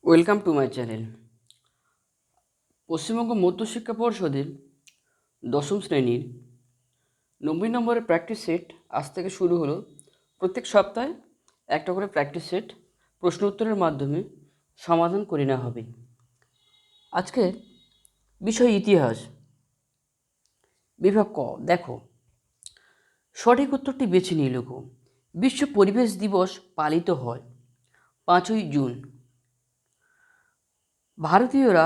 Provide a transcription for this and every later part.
Welcome to my channel. Paschimbanga মধ্যশিক্ষা পর্ষদের দশম শ্রেণীর 90 নম্বরের প্র্যাকটিস সেট আজ থেকে শুরু হলো। প্রত্যেক সপ্তাহে একটা করে প্র্যাকটিস সেট প্রশ্ন উত্তরের মাধ্যমে সমাধান করে নেওয়া হবে। আজকে বিষয় ইতিহাস, বিভাগ ক। দেখো, সঠিক উত্তরটি বেছে নিয়ে লেখো। বিশ্ব পরিবেশ দিবস পালিত হয় 5ই জুন। ভারতীয়রা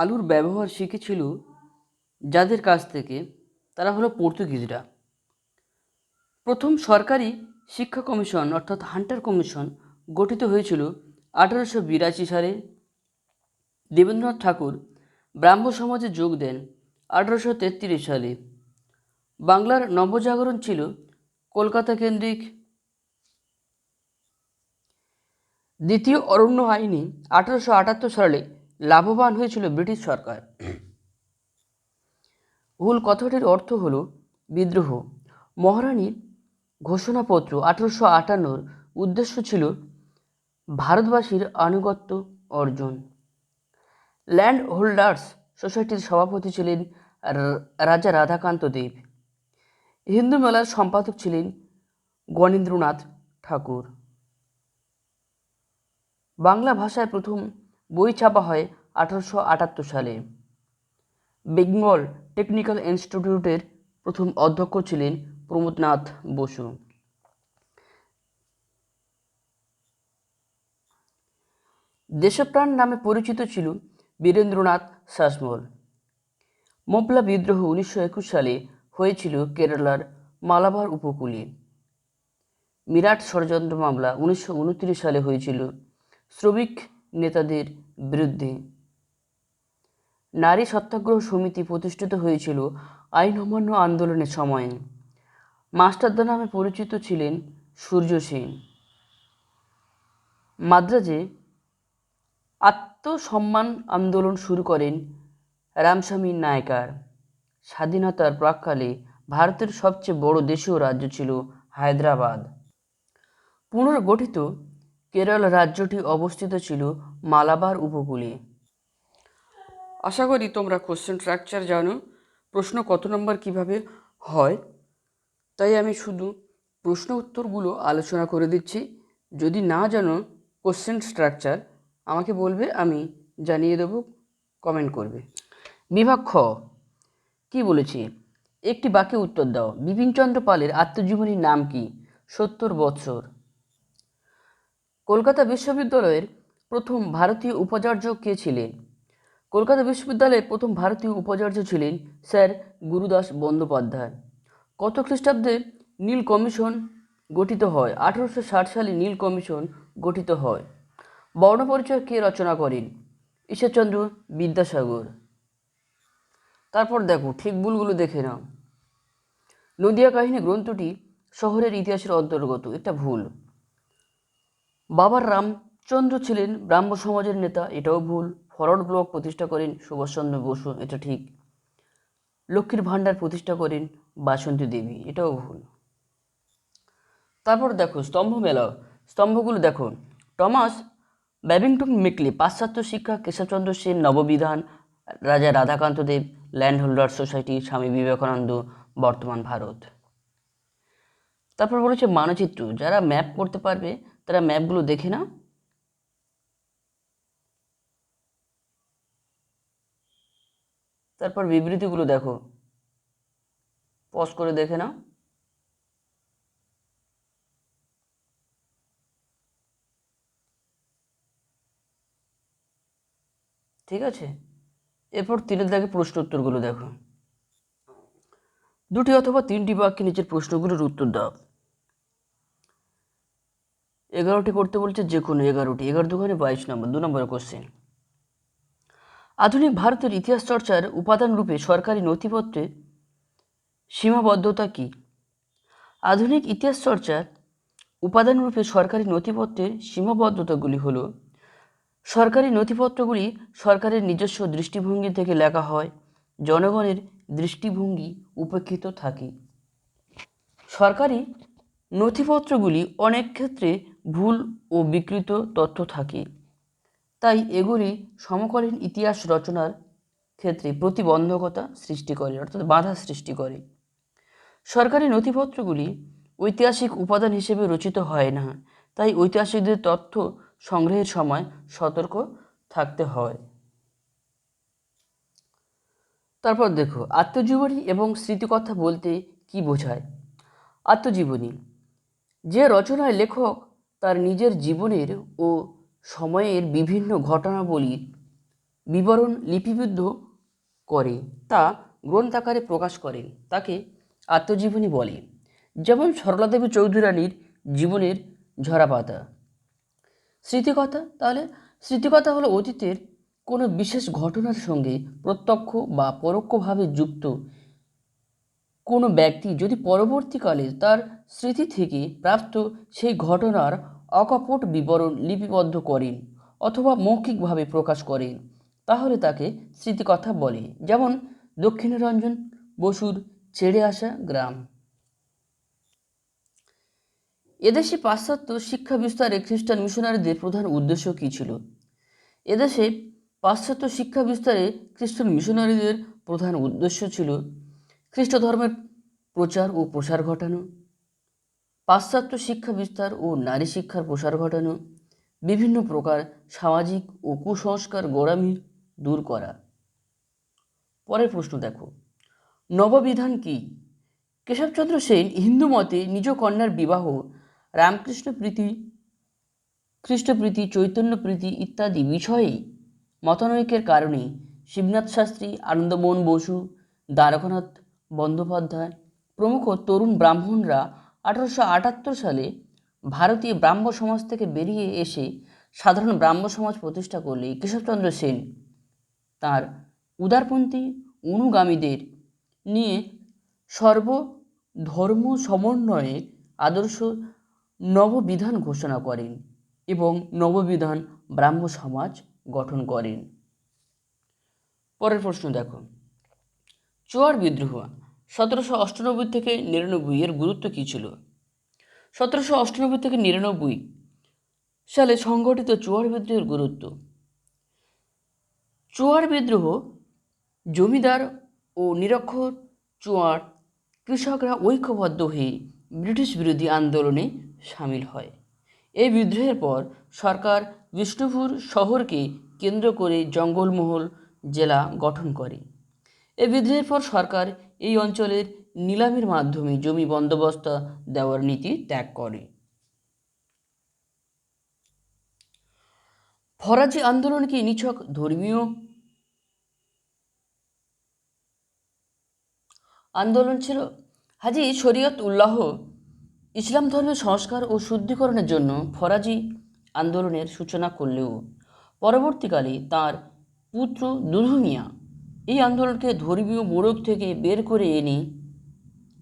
আলুর ব্যবহার শিখেছিল যাদের কাছ থেকে, তারা হলো পর্তুগিজরা। প্রথম সরকারি শিক্ষা কমিশন অর্থাৎ হান্টার কমিশন গঠিত হয়েছিল 1882 সালে। দেবেন্দ্রনাথ ঠাকুর ব্রাহ্ম সমাজে যোগ দেন 1833 সালে। বাংলার নবজাগরণ ছিল কলকাতা কেন্দ্রিক। দ্বিতীয় অরণ্য আইনে 1878 সালে লাভবান হয়েছিল ব্রিটিশ সরকার। হুল কথাটির অর্থ হল বিদ্রোহ। মহারানীর ঘোষণাপত্র 1858 উদ্দেশ্য ছিল ভারতবাসীর আনুগত্য অর্জন। ল্যান্ড হোল্ডার্স সোসাইটির সভাপতি ছিলেন রাজা রাধাকান্ত দেব। হিন্দু মেলার সম্পাদক ছিলেন গণেন্দ্রনাথ ঠাকুর। বাংলা ভাষায় প্রথম বই ছাপা হয় 1878 সালে। বেঙ্গল টেকনিক্যাল ইনস্টিটিউটের প্রথম অধ্যক্ষ ছিলেন প্রমোদনাথ বসু। দেশপ্রাণ নামে পরিচিত ছিল বীরেন্দ্রনাথ শাসমল। মোপলা বিদ্রোহ 1921 সালে হয়েছিল কেরালার মালাবার উপকূলে। মিরাট ষড়যন্ত্র মামলা 1929 সালে হয়েছিল শ্রমিক নেতাদের বিরুদ্ধে। নারী সত্যাগ্রহ সমিতি প্রতিষ্ঠিত হয়েছিল আইন অমান্য আন্দোলনের সময়ে। মাস্টারদা নামে পরিচিত ছিলেন সূর্য সেন। মাদ্রাজে আত্মসম্মান আন্দোলন শুরু করেন রামস্বামী নায়কার। স্বাধীনতার প্রাক্কালে ভারতের সবচেয়ে বড় দেশীয় রাজ্য ছিল হায়দ্রাবাদ। পুনর্গঠিত কেরল রাজ্যটি অবস্থিত ছিল মালাবার উপকূলে। আশা করি তোমরা কোশ্চেন স্ট্রাকচার জানো, প্রশ্ন কত নম্বর কিভাবে হয়। তাই আমি শুধু প্রশ্ন উত্তরগুলো আলোচনা করে দিচ্ছি। যদি না জানো কোশ্চেন স্ট্রাকচার আমাকে বলবে, আমি জানিয়ে দেবো, কমেন্ট করবে। বিভাগ খ কি বলেছি, একটি বাক্যে উত্তর দাও। বিপিনচন্দ্র পালের আত্মজীবনীর নাম কি? 70 বৎসর। কলকাতা বিশ্ববিদ্যালয়ের প্রথম ভারতীয় উপাচার্য কে ছিলেন? কলকাতা বিশ্ববিদ্যালয়ের প্রথম ভারতীয় উপাচার্য ছিলেন স্যার গুরুদাস বন্দ্যোপাধ্যায়। কত খ্রিস্টাব্দে নীল কমিশন গঠিত হয়? 1860 সালে নীল কমিশন গঠিত হয়। বর্ণপরিচয় কে রচনা করেন? ঈশ্বরচন্দ্র বিদ্যাসাগর। তারপর দেখো, ঠিক ভুলগুলো দেখে নাও। নদিয়া কাহিনী গ্রন্থটি শহরের ইতিহাসের অন্তর্গত, এটা ভুল। বাবার রামচন্দ্র ছিলেন ব্রাহ্ম সমাজের নেতা, এটাও ভুল। ফরওয়ার্ড ব্লক প্রতিষ্ঠা করেন সুভাষচন্দ্র বসু, এটা ঠিক। লক্ষ্মীর ভাণ্ডার প্রতিষ্ঠা করেন বাসন্তী দেবী, এটাও ভুল। তারপর দেখো স্তম্ভ মেলাও, স্তম্ভগুলো দেখো। টমাস ব্যাবিংটন মেকলে, পাশ্চাত্য শিক্ষা কেশবচন্দ্র সেন, নববিধান রাজা রাধাকান্ত দেব, land holder society Swami Vivekananda, বর্তমান ভারত। তারপর বলেছে মানচিত্র, যারা ম্যাপ করতে পারবে তারা ম্যাপগুলো দেখে নাও। তারপর বিবৃতিগুলো দেখো, পজ করে দেখে নাও। ঠিক আছে, এরপর 3 দাগে প্রশ্ন উত্তরগুলো দেখো। 2টি অথবা 3টি বাক্যে নিচের প্রশ্নগুলোর উত্তর দাও। 11টি করতে বলছে, যে কোনো 11টি। 11 দুগুণে 22 নম্বর, 2 নম্বরের কোশ্চেন। আধুনিক ভারতের ইতিহাস চর্চার উপাদান রূপে সরকারি নথিপত্রের সীমাবদ্ধতা কি? আধুনিক ইতিহাস চর্চার উপাদান রূপে সরকারি নথিপত্রের সীমাবদ্ধতাগুলি হল: সরকারি নথিপত্রগুলি সরকারের নিজস্ব দৃষ্টিভঙ্গি থেকে লেখা হয়, জনগণের দৃষ্টিভঙ্গি উপেক্ষিত থাকে। সরকারি নথিপত্রগুলি অনেক ক্ষেত্রে ভুল ও বিকৃত তথ্য থাকে, তাই এগুলি সমকালীন ইতিহাস রচনার ক্ষেত্রে প্রতিবন্ধকতা সৃষ্টি করে, অর্থাৎ বাধা সৃষ্টি করে। সরকারি নথিপত্রগুলি ঐতিহাসিক উপাদান হিসেবে রচিত হয় না, তাই ঐতিহাসিকদের তথ্য সংগ্রহের সময় সতর্ক থাকতে হয়। তারপর দেখো, আত্মজীবনী এবং স্মৃতিকথা বলতে কি বোঝায়। আত্মজীবনী যে রচনায় লেখক তার নিজের জীবনের ও সময়ের বিভিন্ন ঘটনাবলীর বিবরণ লিপিবদ্ধ করে তা গ্রন্থাকারে প্রকাশ করেন তাকে আত্মজীবনী বলে। যেমন সরলা দেবী চৌধুরী রানীর জীবনের ঝরাপাতা। স্মৃতিকথা, তাহলে স্মৃতিকথা হলো অতীতের কোনো বিশেষ ঘটনার সঙ্গে প্রত্যক্ষ বা পরোক্ষভাবে যুক্ত কোনো ব্যক্তি যদি পরবর্তীকালে তার স্মৃতি থেকে প্রাপ্ত সেই ঘটনার অকপট বিবরণ লিপিবদ্ধ করেন অথবা মৌখিকভাবে প্রকাশ করেন তাহলে তাকে স্মৃতিকথা বলে। যেমন দক্ষিণারঞ্জন বসুর ছেড়ে আসা গ্রাম। এদেশে পাশ্চাত্য শিক্ষা বিস্তারে খ্রিস্টান মিশনারিদের প্রধান উদ্দেশ্য কী ছিল। এদেশে পাশ্চাত্য শিক্ষা বিস্তারে খ্রিস্টান মিশনারিদের প্রধান উদ্দেশ্য ছিল খ্রিস্ট ধর্মের প্রচার ও প্রসার ঘটানো, পাশ্চাত্য শিক্ষা বিস্তার ও নারী শিক্ষার প্রসার ঘটানো, বিভিন্ন প্রকার সামাজিক ও কুসংস্কার গোড়ামি দূর করা। পরের প্রশ্ন দেখো, নববিধান কি। কেশবচন্দ্র সেন হিন্দু মতে নিজ কন্যার বিবাহ রামকৃষ্ণ প্রীতি, খ্রিস্টপ্রীতি, চৈতন্য প্রীতি ইত্যাদি বিষয়ে মতানৈক্যের কারণে শিবনাথ শাস্ত্রী, আনন্দমোহন বসু, দ্বারকানাথ বন্দ্যোপাধ্যায় প্রমুখ তরুণ ব্রাহ্মণরা 1878 সালে ভারতীয় ব্রাহ্ম সমাজ থেকে বেরিয়ে এসে সাধারণ ব্রাহ্ম সমাজ প্রতিষ্ঠা করলে কেশবচন্দ্র সেন তাঁর উদারপন্থী অনুগামীদের নিয়ে সর্বধর্ম সমন্বয়ে আদর্শ নববিধান ঘোষণা করেন এবং নববিধান ব্রাহ্ম সমাজ গঠন করেন। পরের প্রশ্ন দেখো, চুয়াড় বিদ্রোহ 1798 থেকে 99 এর গুরুত্ব কী ছিল। 1798 থেকে 99 সালে সংঘটিত চুয়াড় বিদ্রোহের গুরুত্ব। চুয়াড় বিদ্রোহ জমিদার ও নিরক্ষর চুয়াড় কৃষকরা ঐক্যবদ্ধ হয়ে ব্রিটিশ বিরোধী আন্দোলনে সামিল হয়। এই বিদ্রোহের পর সরকার বিষ্ণুপুর শহরকে কেন্দ্র করে জঙ্গলমহল জেলা গঠন করে। এই বিদ্রোহের পর সরকার এই অঞ্চলের নিলামের মাধ্যমে জমি বন্দোবস্ত দেওয়ার নীতি ত্যাগ করে। ফরাজি আন্দোলন কি নিছক ধর্মীয় আন্দোলন ছিল। হাজী শরীয়ত উল্লাহ ইসলাম ধর্মের সংস্কার ও শুদ্ধিকরণের জন্য ফরাজি আন্দোলনের সূচনা করলেও পরবর্তীকালে তার পুত্র দুলহু মিয়া এই আন্দোলনকে ধর্মীয় মোড়ক থেকে বের করে এনে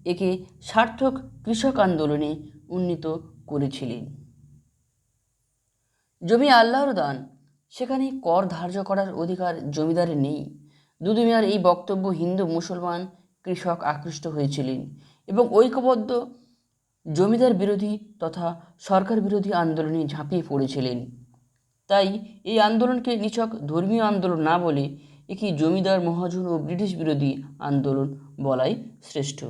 একে সার্থক কৃষক আন্দোলনে উন্নীত করেছিলেন। জমি আল্লাহর দান, সেখানে কর ধার্য করার অধিকার জমিদারের নেই। দুলহু মিয়ার এই বক্তব্য হিন্দু মুসলমান কৃষক আকৃষ্ট হয়েছিলেন এবং ঐক্যবদ্ধ জমিদার বিরোধী তথা সরকার বিরোধী আন্দোলনে ঝাঁপিয়ে পড়েছিলেন। তাই এই আন্দোলনকে নিছক ধর্মীয় আন্দোলন না বলে একে জমিদার মহাজন ও ব্রিটিশ বিরোধী আন্দোলন বলাই শ্রেষ্ঠ।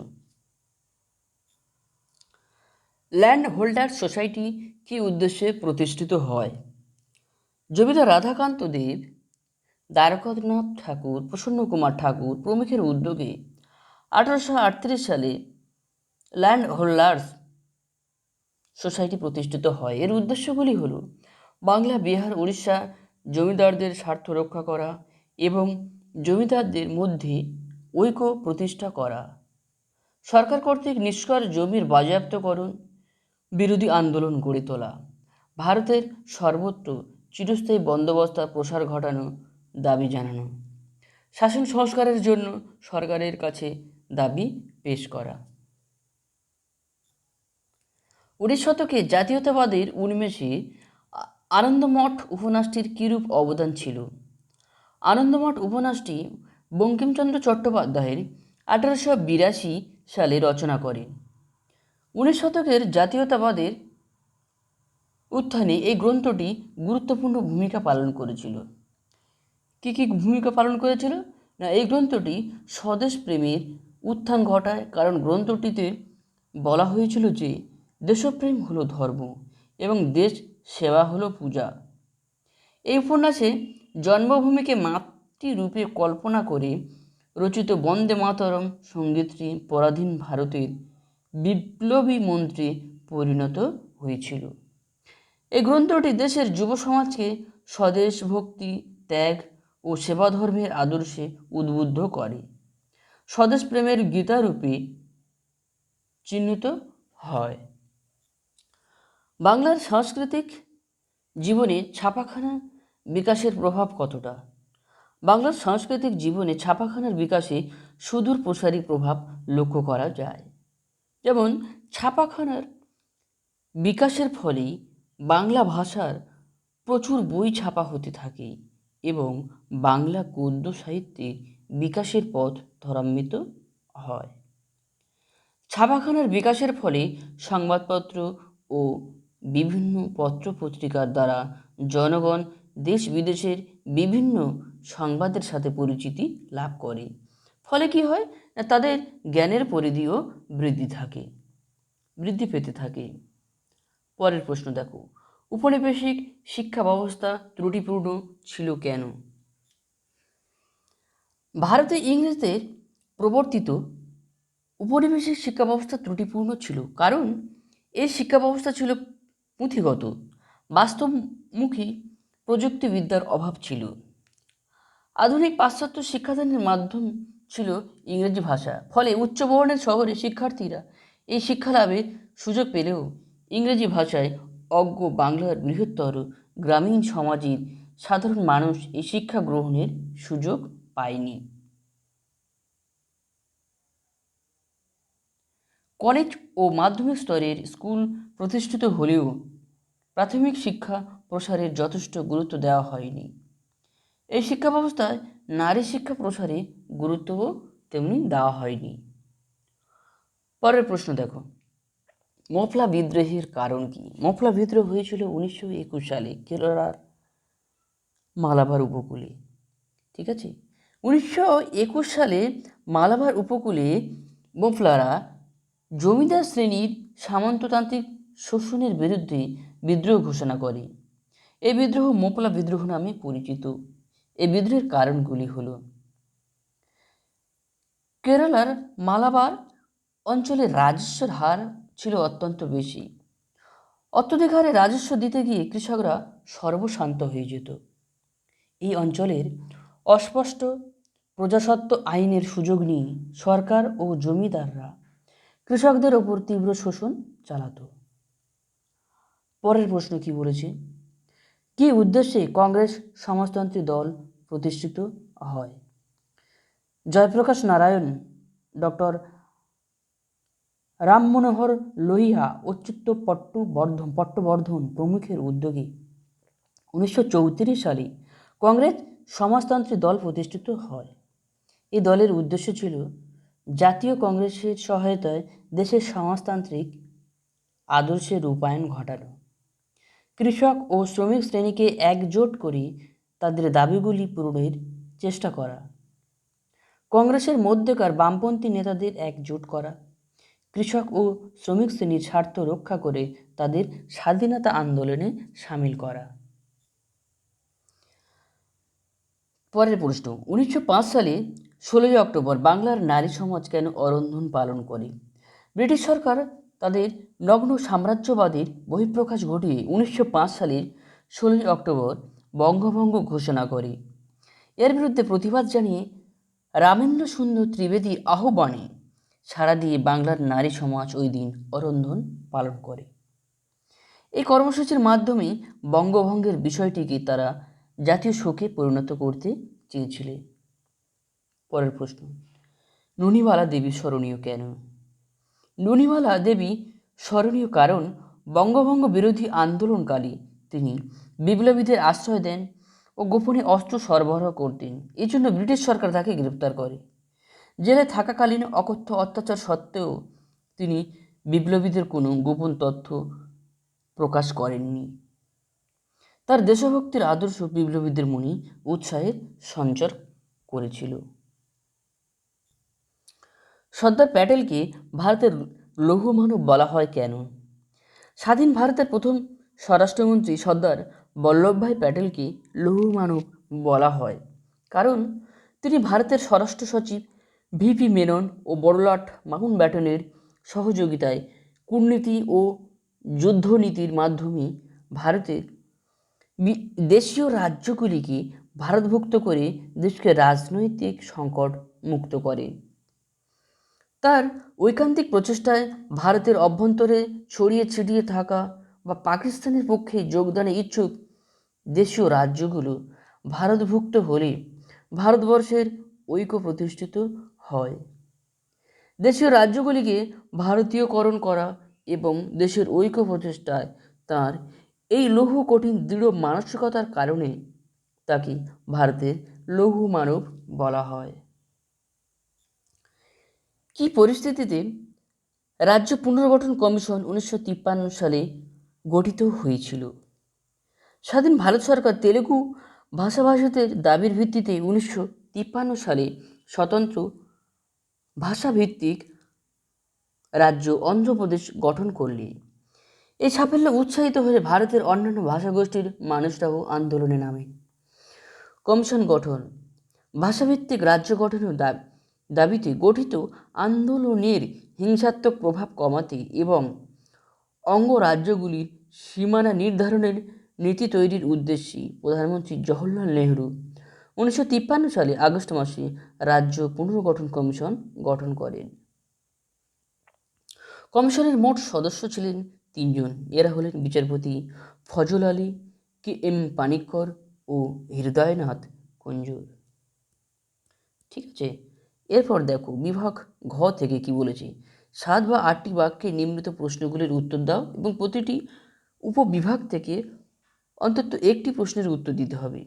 ল্যান্ড হোল্ডার্স সোসাইটি কী উদ্দেশ্যে প্রতিষ্ঠিত হয়। জমিদার রাধাকান্ত দেব, দ্বারকানাথ ঠাকুর, প্রসন্ন কুমার ঠাকুর প্রমুখের উদ্যোগে 1838 সালে ল্যান্ড হোল্ডার্স সোসাইটি প্রতিষ্ঠিত হয়। এর উদ্দেশ্যগুলি হল বাংলা, বিহার, উড়িষ্যা জমিদারদের স্বার্থ রক্ষা করা এবং জমিদারদের মধ্যে ঐক্য প্রতিষ্ঠা করা, সরকার কর্তৃক নিষ্কর জমির বাজেয়াপ্তকরণ বিরোধী আন্দোলন গড়ে তোলা, ভারতের সর্বত্র চিরস্থায়ী বন্দোবস্তের প্রসার ঘটানো, দাবি জানানো, শাসন সংস্কারের জন্য সরকারের কাছে দাবি পেশ করা। 19 শতকে জাতীয়তাবাদের উন্মেষে আনন্দমঠ উপন্যাসটির কীরূপ অবদান ছিল। আনন্দমঠ উপন্যাসটি বঙ্কিমচন্দ্র চট্টোপাধ্যায়ের 1882 সালে রচনা করেন। 19 শতকের জাতীয়তাবাদের উত্থানে এই গ্রন্থটি গুরুত্বপূর্ণ ভূমিকা পালন করেছিল। কী কী ভূমিকা পালন করেছিল না, এই গ্রন্থটি স্বদেশ প্রেমের উত্থান ঘটায়, কারণ গ্রন্থটিতে বলা হয়েছিল যে দেশপ্রেম হলো ধর্ম এবং দেশ সেবা হলো পূজা। এই উপন্যাসে জন্মভূমিকে মাতৃরূপে কল্পনা করে রচিত বন্দে মাতরম সঙ্গীতটি পরাধীন ভারতের বিপ্লবী মন্ত্রে পরিণত হয়েছিল। এই গ্রন্থটি দেশের যুব সমাজকে স্বদেশ ভক্তি, ত্যাগ ও সেবা ধর্মের আদর্শে উদ্বুদ্ধ করে, স্বদেশ প্রেমের গীতারূপে চিহ্নিত হয়। বাংলার সাংস্কৃতিক জীবনে ছাপাখানা বিকাশের প্রভাব কতটা? বাংলার সাংস্কৃতিক জীবনে ছাপাখানার বিকাশে সুদূর প্রসারী প্রভাব লক্ষ্য করা যায়। যেমন ছাপাখানার বিকাশের ফলে বাংলা ভাষার প্রচুর বই ছাপা হতে থাকে এবং বাংলা গদ্য সাহিত্যের বিকাশের পথ ত্বরান্বিত হয়। ছাপাখানার বিকাশের ফলে সংবাদপত্র ও বিভিন্ন পত্রপত্রিকার দ্বারা জনগণ দেশ বিদেশের বিভিন্ন সংবাদের সাথে পরিচিতি লাভ করে। ফলে কি হয় না, তাদের জ্ঞানের পরিধিও বৃদ্ধি পেতে থাকে। পরের প্রশ্ন দেখো, উপনিবেশিক শিক্ষা ব্যবস্থা ত্রুটিপূর্ণ ছিল কেন? ভারতে ইংরেজদের প্রবর্তিত উপনিবেশিক শিক্ষা ব্যবস্থা ত্রুটিপূর্ণ ছিল কারণ এই শিক্ষা ব্যবস্থা ছিল পুঁথিগত, বাস্তবমুখী প্রযুক্তিবিদ্যার অভাব ছিল। আধুনিক পাশ্চাত্য শিক্ষাদানের মাধ্যম ছিল ইংরেজি ভাষা। ফলে উচ্চবর্ণের শহরে শিক্ষার্থীরা এই শিক্ষা লাভের সুযোগ পেলেও ইংরেজি ভাষায় অজ্ঞ বাংলার বৃহত্তর গ্রামীণ সমাজের সাধারণ মানুষ এই শিক্ষা গ্রহণের সুযোগ পায়নি। কলেজ ও মাধ্যমিক স্তরের স্কুল প্রতিষ্ঠিত হলেও প্রাথমিক শিক্ষা প্রসারের যথেষ্ট গুরুত্ব দেওয়া হয়নি। এই শিক্ষা ব্যবস্থায় নারী শিক্ষা প্রসারে গুরুত্বও তেমনি দেওয়া হয়নি। পরের প্রশ্ন দেখো, মফলা বিদ্রোহের কারণ কি? মফলা বিদ্রোহ হয়েছিল 1921 সালে কেরালার মালাবার উপকূলে। ঠিক আছে, 1921 সালে মালাবার উপকূলে মফলারা জমিদার শ্রেণীর সামন্ততান্ত্রিক শোষণের বিরুদ্ধে বিদ্রোহ ঘোষণা করে। এই বিদ্রোহ মফলা বিদ্রোহ নামে পরিচিত। এই বিদ্রোহের কারণগুলি হল, কেরালার মালাবার অঞ্চলে রাজস্বের হার ছিল অত্যন্ত বেশি। অত্যধিক হারে রাজস্ব দিতে গিয়ে কৃষকরা সর্বশান্ত হয়ে যেত। এই অঞ্চলের অস্পষ্ট প্রজাস্বত্ব আইনের সুযোগ নিয়ে সরকার ও জমিদাররা কৃষকদের ওপর তীব্র শোষণ চালাত। পরের প্রশ্ন কি বলেছে, কি উদ্দেশ্যে কংগ্রেস সমাজতন্ত্রী দল প্রতিষ্ঠিত হয়? জয়প্রকাশ নারায়ণ, ডক্টর রাম মনোহর লোহিয়া, অচ্যুত পট্টবর্ধন প্রমুখের উদ্যোগে 1934 সালে কংগ্রেস সমাজতন্ত্রী দল প্রতিষ্ঠিত হয়। এই দলের উদ্দেশ্য ছিল জাতীয় কংগ্রেসের সহায়তায় দেশের সমাজতান্ত্রিক আদর্শের রূপায়ণ ঘটানো, কৃষক ও শ্রমিক শ্রেণীকে একজোট করে তাদের দাবিগুলি পূরণের চেষ্টা করা, কংগ্রেসের মধ্যকার বামপন্থী নেতাদের একজোট করা, কৃষক ও শ্রমিক শ্রেণীর স্বার্থ রক্ষা করে তাদের স্বাধীনতা আন্দোলনে সামিল করা। পরের প্রশ্ন, 1905 সালে 16 অক্টোবর বাংলার নারী সমাজ কেন অরন্ধন পালন করে? ব্রিটিশ সরকার তাদের নগ্ন সাম্রাজ্যবাদের বহিঃপ্রকাশ ঘটিয়ে 1905 সালের 16 অক্টোবর বঙ্গভঙ্গ ঘোষণা করে। এর বিরুদ্ধে প্রতিবাদ জানিয়ে রামেন্দ্র সুন্দর ত্রিবেদী আহ্বানে সাড়া দিয়ে বাংলার নারী সমাজ ওই দিন অরন্ধন পালন করে। এই কর্মসূচির মাধ্যমে বঙ্গভঙ্গের বিষয়টিকে তারা জাতীয় শোকে পরিণত করতে চেয়েছিলেন। পরের প্রশ্ন, ননিবালা দেবী স্মরণীয় কেন? ননিবালা দেবী স্মরণীয় কারণ বঙ্গভঙ্গ বিরোধী আন্দোলনকালে তিনি বিপ্লবীদের আশ্রয় দেন ও গোপনে অস্ত্র সরবরাহ করতেন। এই জন্য ব্রিটিশ সরকার তাকে গ্রেপ্তার করে। জেলে থাকাকালীন অকথ্য অত্যাচার সত্ত্বেও তিনি বিপ্লবীদের কোনো গোপন তথ্য প্রকাশ করেননি। তার দেশভক্তির আদর্শ বিপ্লবীদের মনে উৎসাহের সঞ্চার করেছিল। সর্দার প্যাটেলকে ভারতের লৌহ মানব বলা হয় কেন? স্বাধীন ভারতের প্রথম স্বরাষ্ট্রমন্ত্রী সর্দার বল্লভভাই প্যাটেলকে লৌহ মানব বলা হয় কারণ তিনি ভারতের স্বরাষ্ট্র সচিব ভিপি মেনন ও বড়লাট মাউন্টব্যাটেনের সহযোগিতায় কূটনীতি ও যুদ্ধনীতির মাধ্যমে ভারতের দেশীয় রাজ্যগুলিকে ভারতভুক্ত করে দেশকে রাজনৈতিক সংকট মুক্ত করেন। তার ঐকান্তিক প্রচেষ্টায় ভারতের অভ্যন্তরে ছড়িয়ে ছিটিয়ে থাকা বা পাকিস্তানের পক্ষে যোগদানে ইচ্ছুক দেশীয় রাজ্যগুলো ভারতভুক্ত হলে ভারতবর্ষের ঐক্য প্রতিষ্ঠিত হয়। দেশীয় রাজ্যগুলিকে ভারতীয়করণ করা এবং দেশের ঐক্য প্রচেষ্টায় তার এই লৌহ কঠিন দৃঢ় মানসিকতার কারণে তাকে ভারতের লৌহ মানব বলা হয়। কি পরিস্থিতিতে রাজ্য পুনর্গঠন কমিশন 1953 সালে গঠিত হয়েছিল? স্বাধীন ভারত সরকার তেলুগু ভাষাভাষীদের দাবির ভিত্তিতে 1953 সালে স্বতন্ত্র ভাষাভিত্তিক রাজ্য অন্ধ্রপ্রদেশ গঠন করলে এই সাফল্যে উৎসাহিত হয়ে ভারতের অন্যান্য ভাষাগোষ্ঠীর মানুষরাও আন্দোলনে নামে। কমিশন গঠন ভাষাভিত্তিক রাজ্য গঠনের দাবিতে গঠিত আন্দোলনের হিংসাত্মক প্রভাব কমাতে এবং অঙ্গরাজ্যগুলির সীমানা নির্ধারণের নীতি তৈরির উদ্দেশ্যে প্রধানমন্ত্রী জওহরলাল নেহরু 1953 সালে আগস্ট মাসে রাজ্য পুনর্গঠন কমিশন গঠন করেন। কমিশনের মোট সদস্য ছিলেন 3 জন। এরা হলেন বিচারপতি ফজল আলী, কে এম পানিক্কর ও হৃদয়নাথ কুঞ্জুর। ঠিক আছে, এরপর দেখো বিভাগ ঘ থেকে কি বলেছে। 7 বা 8টি বাক্যে নিম্নিত প্রশ্নগুলির উত্তর দাও এবং প্রতিটি উপবিভাগ থেকে অন্তত একটি প্রশ্নের উত্তর দিতে হবে।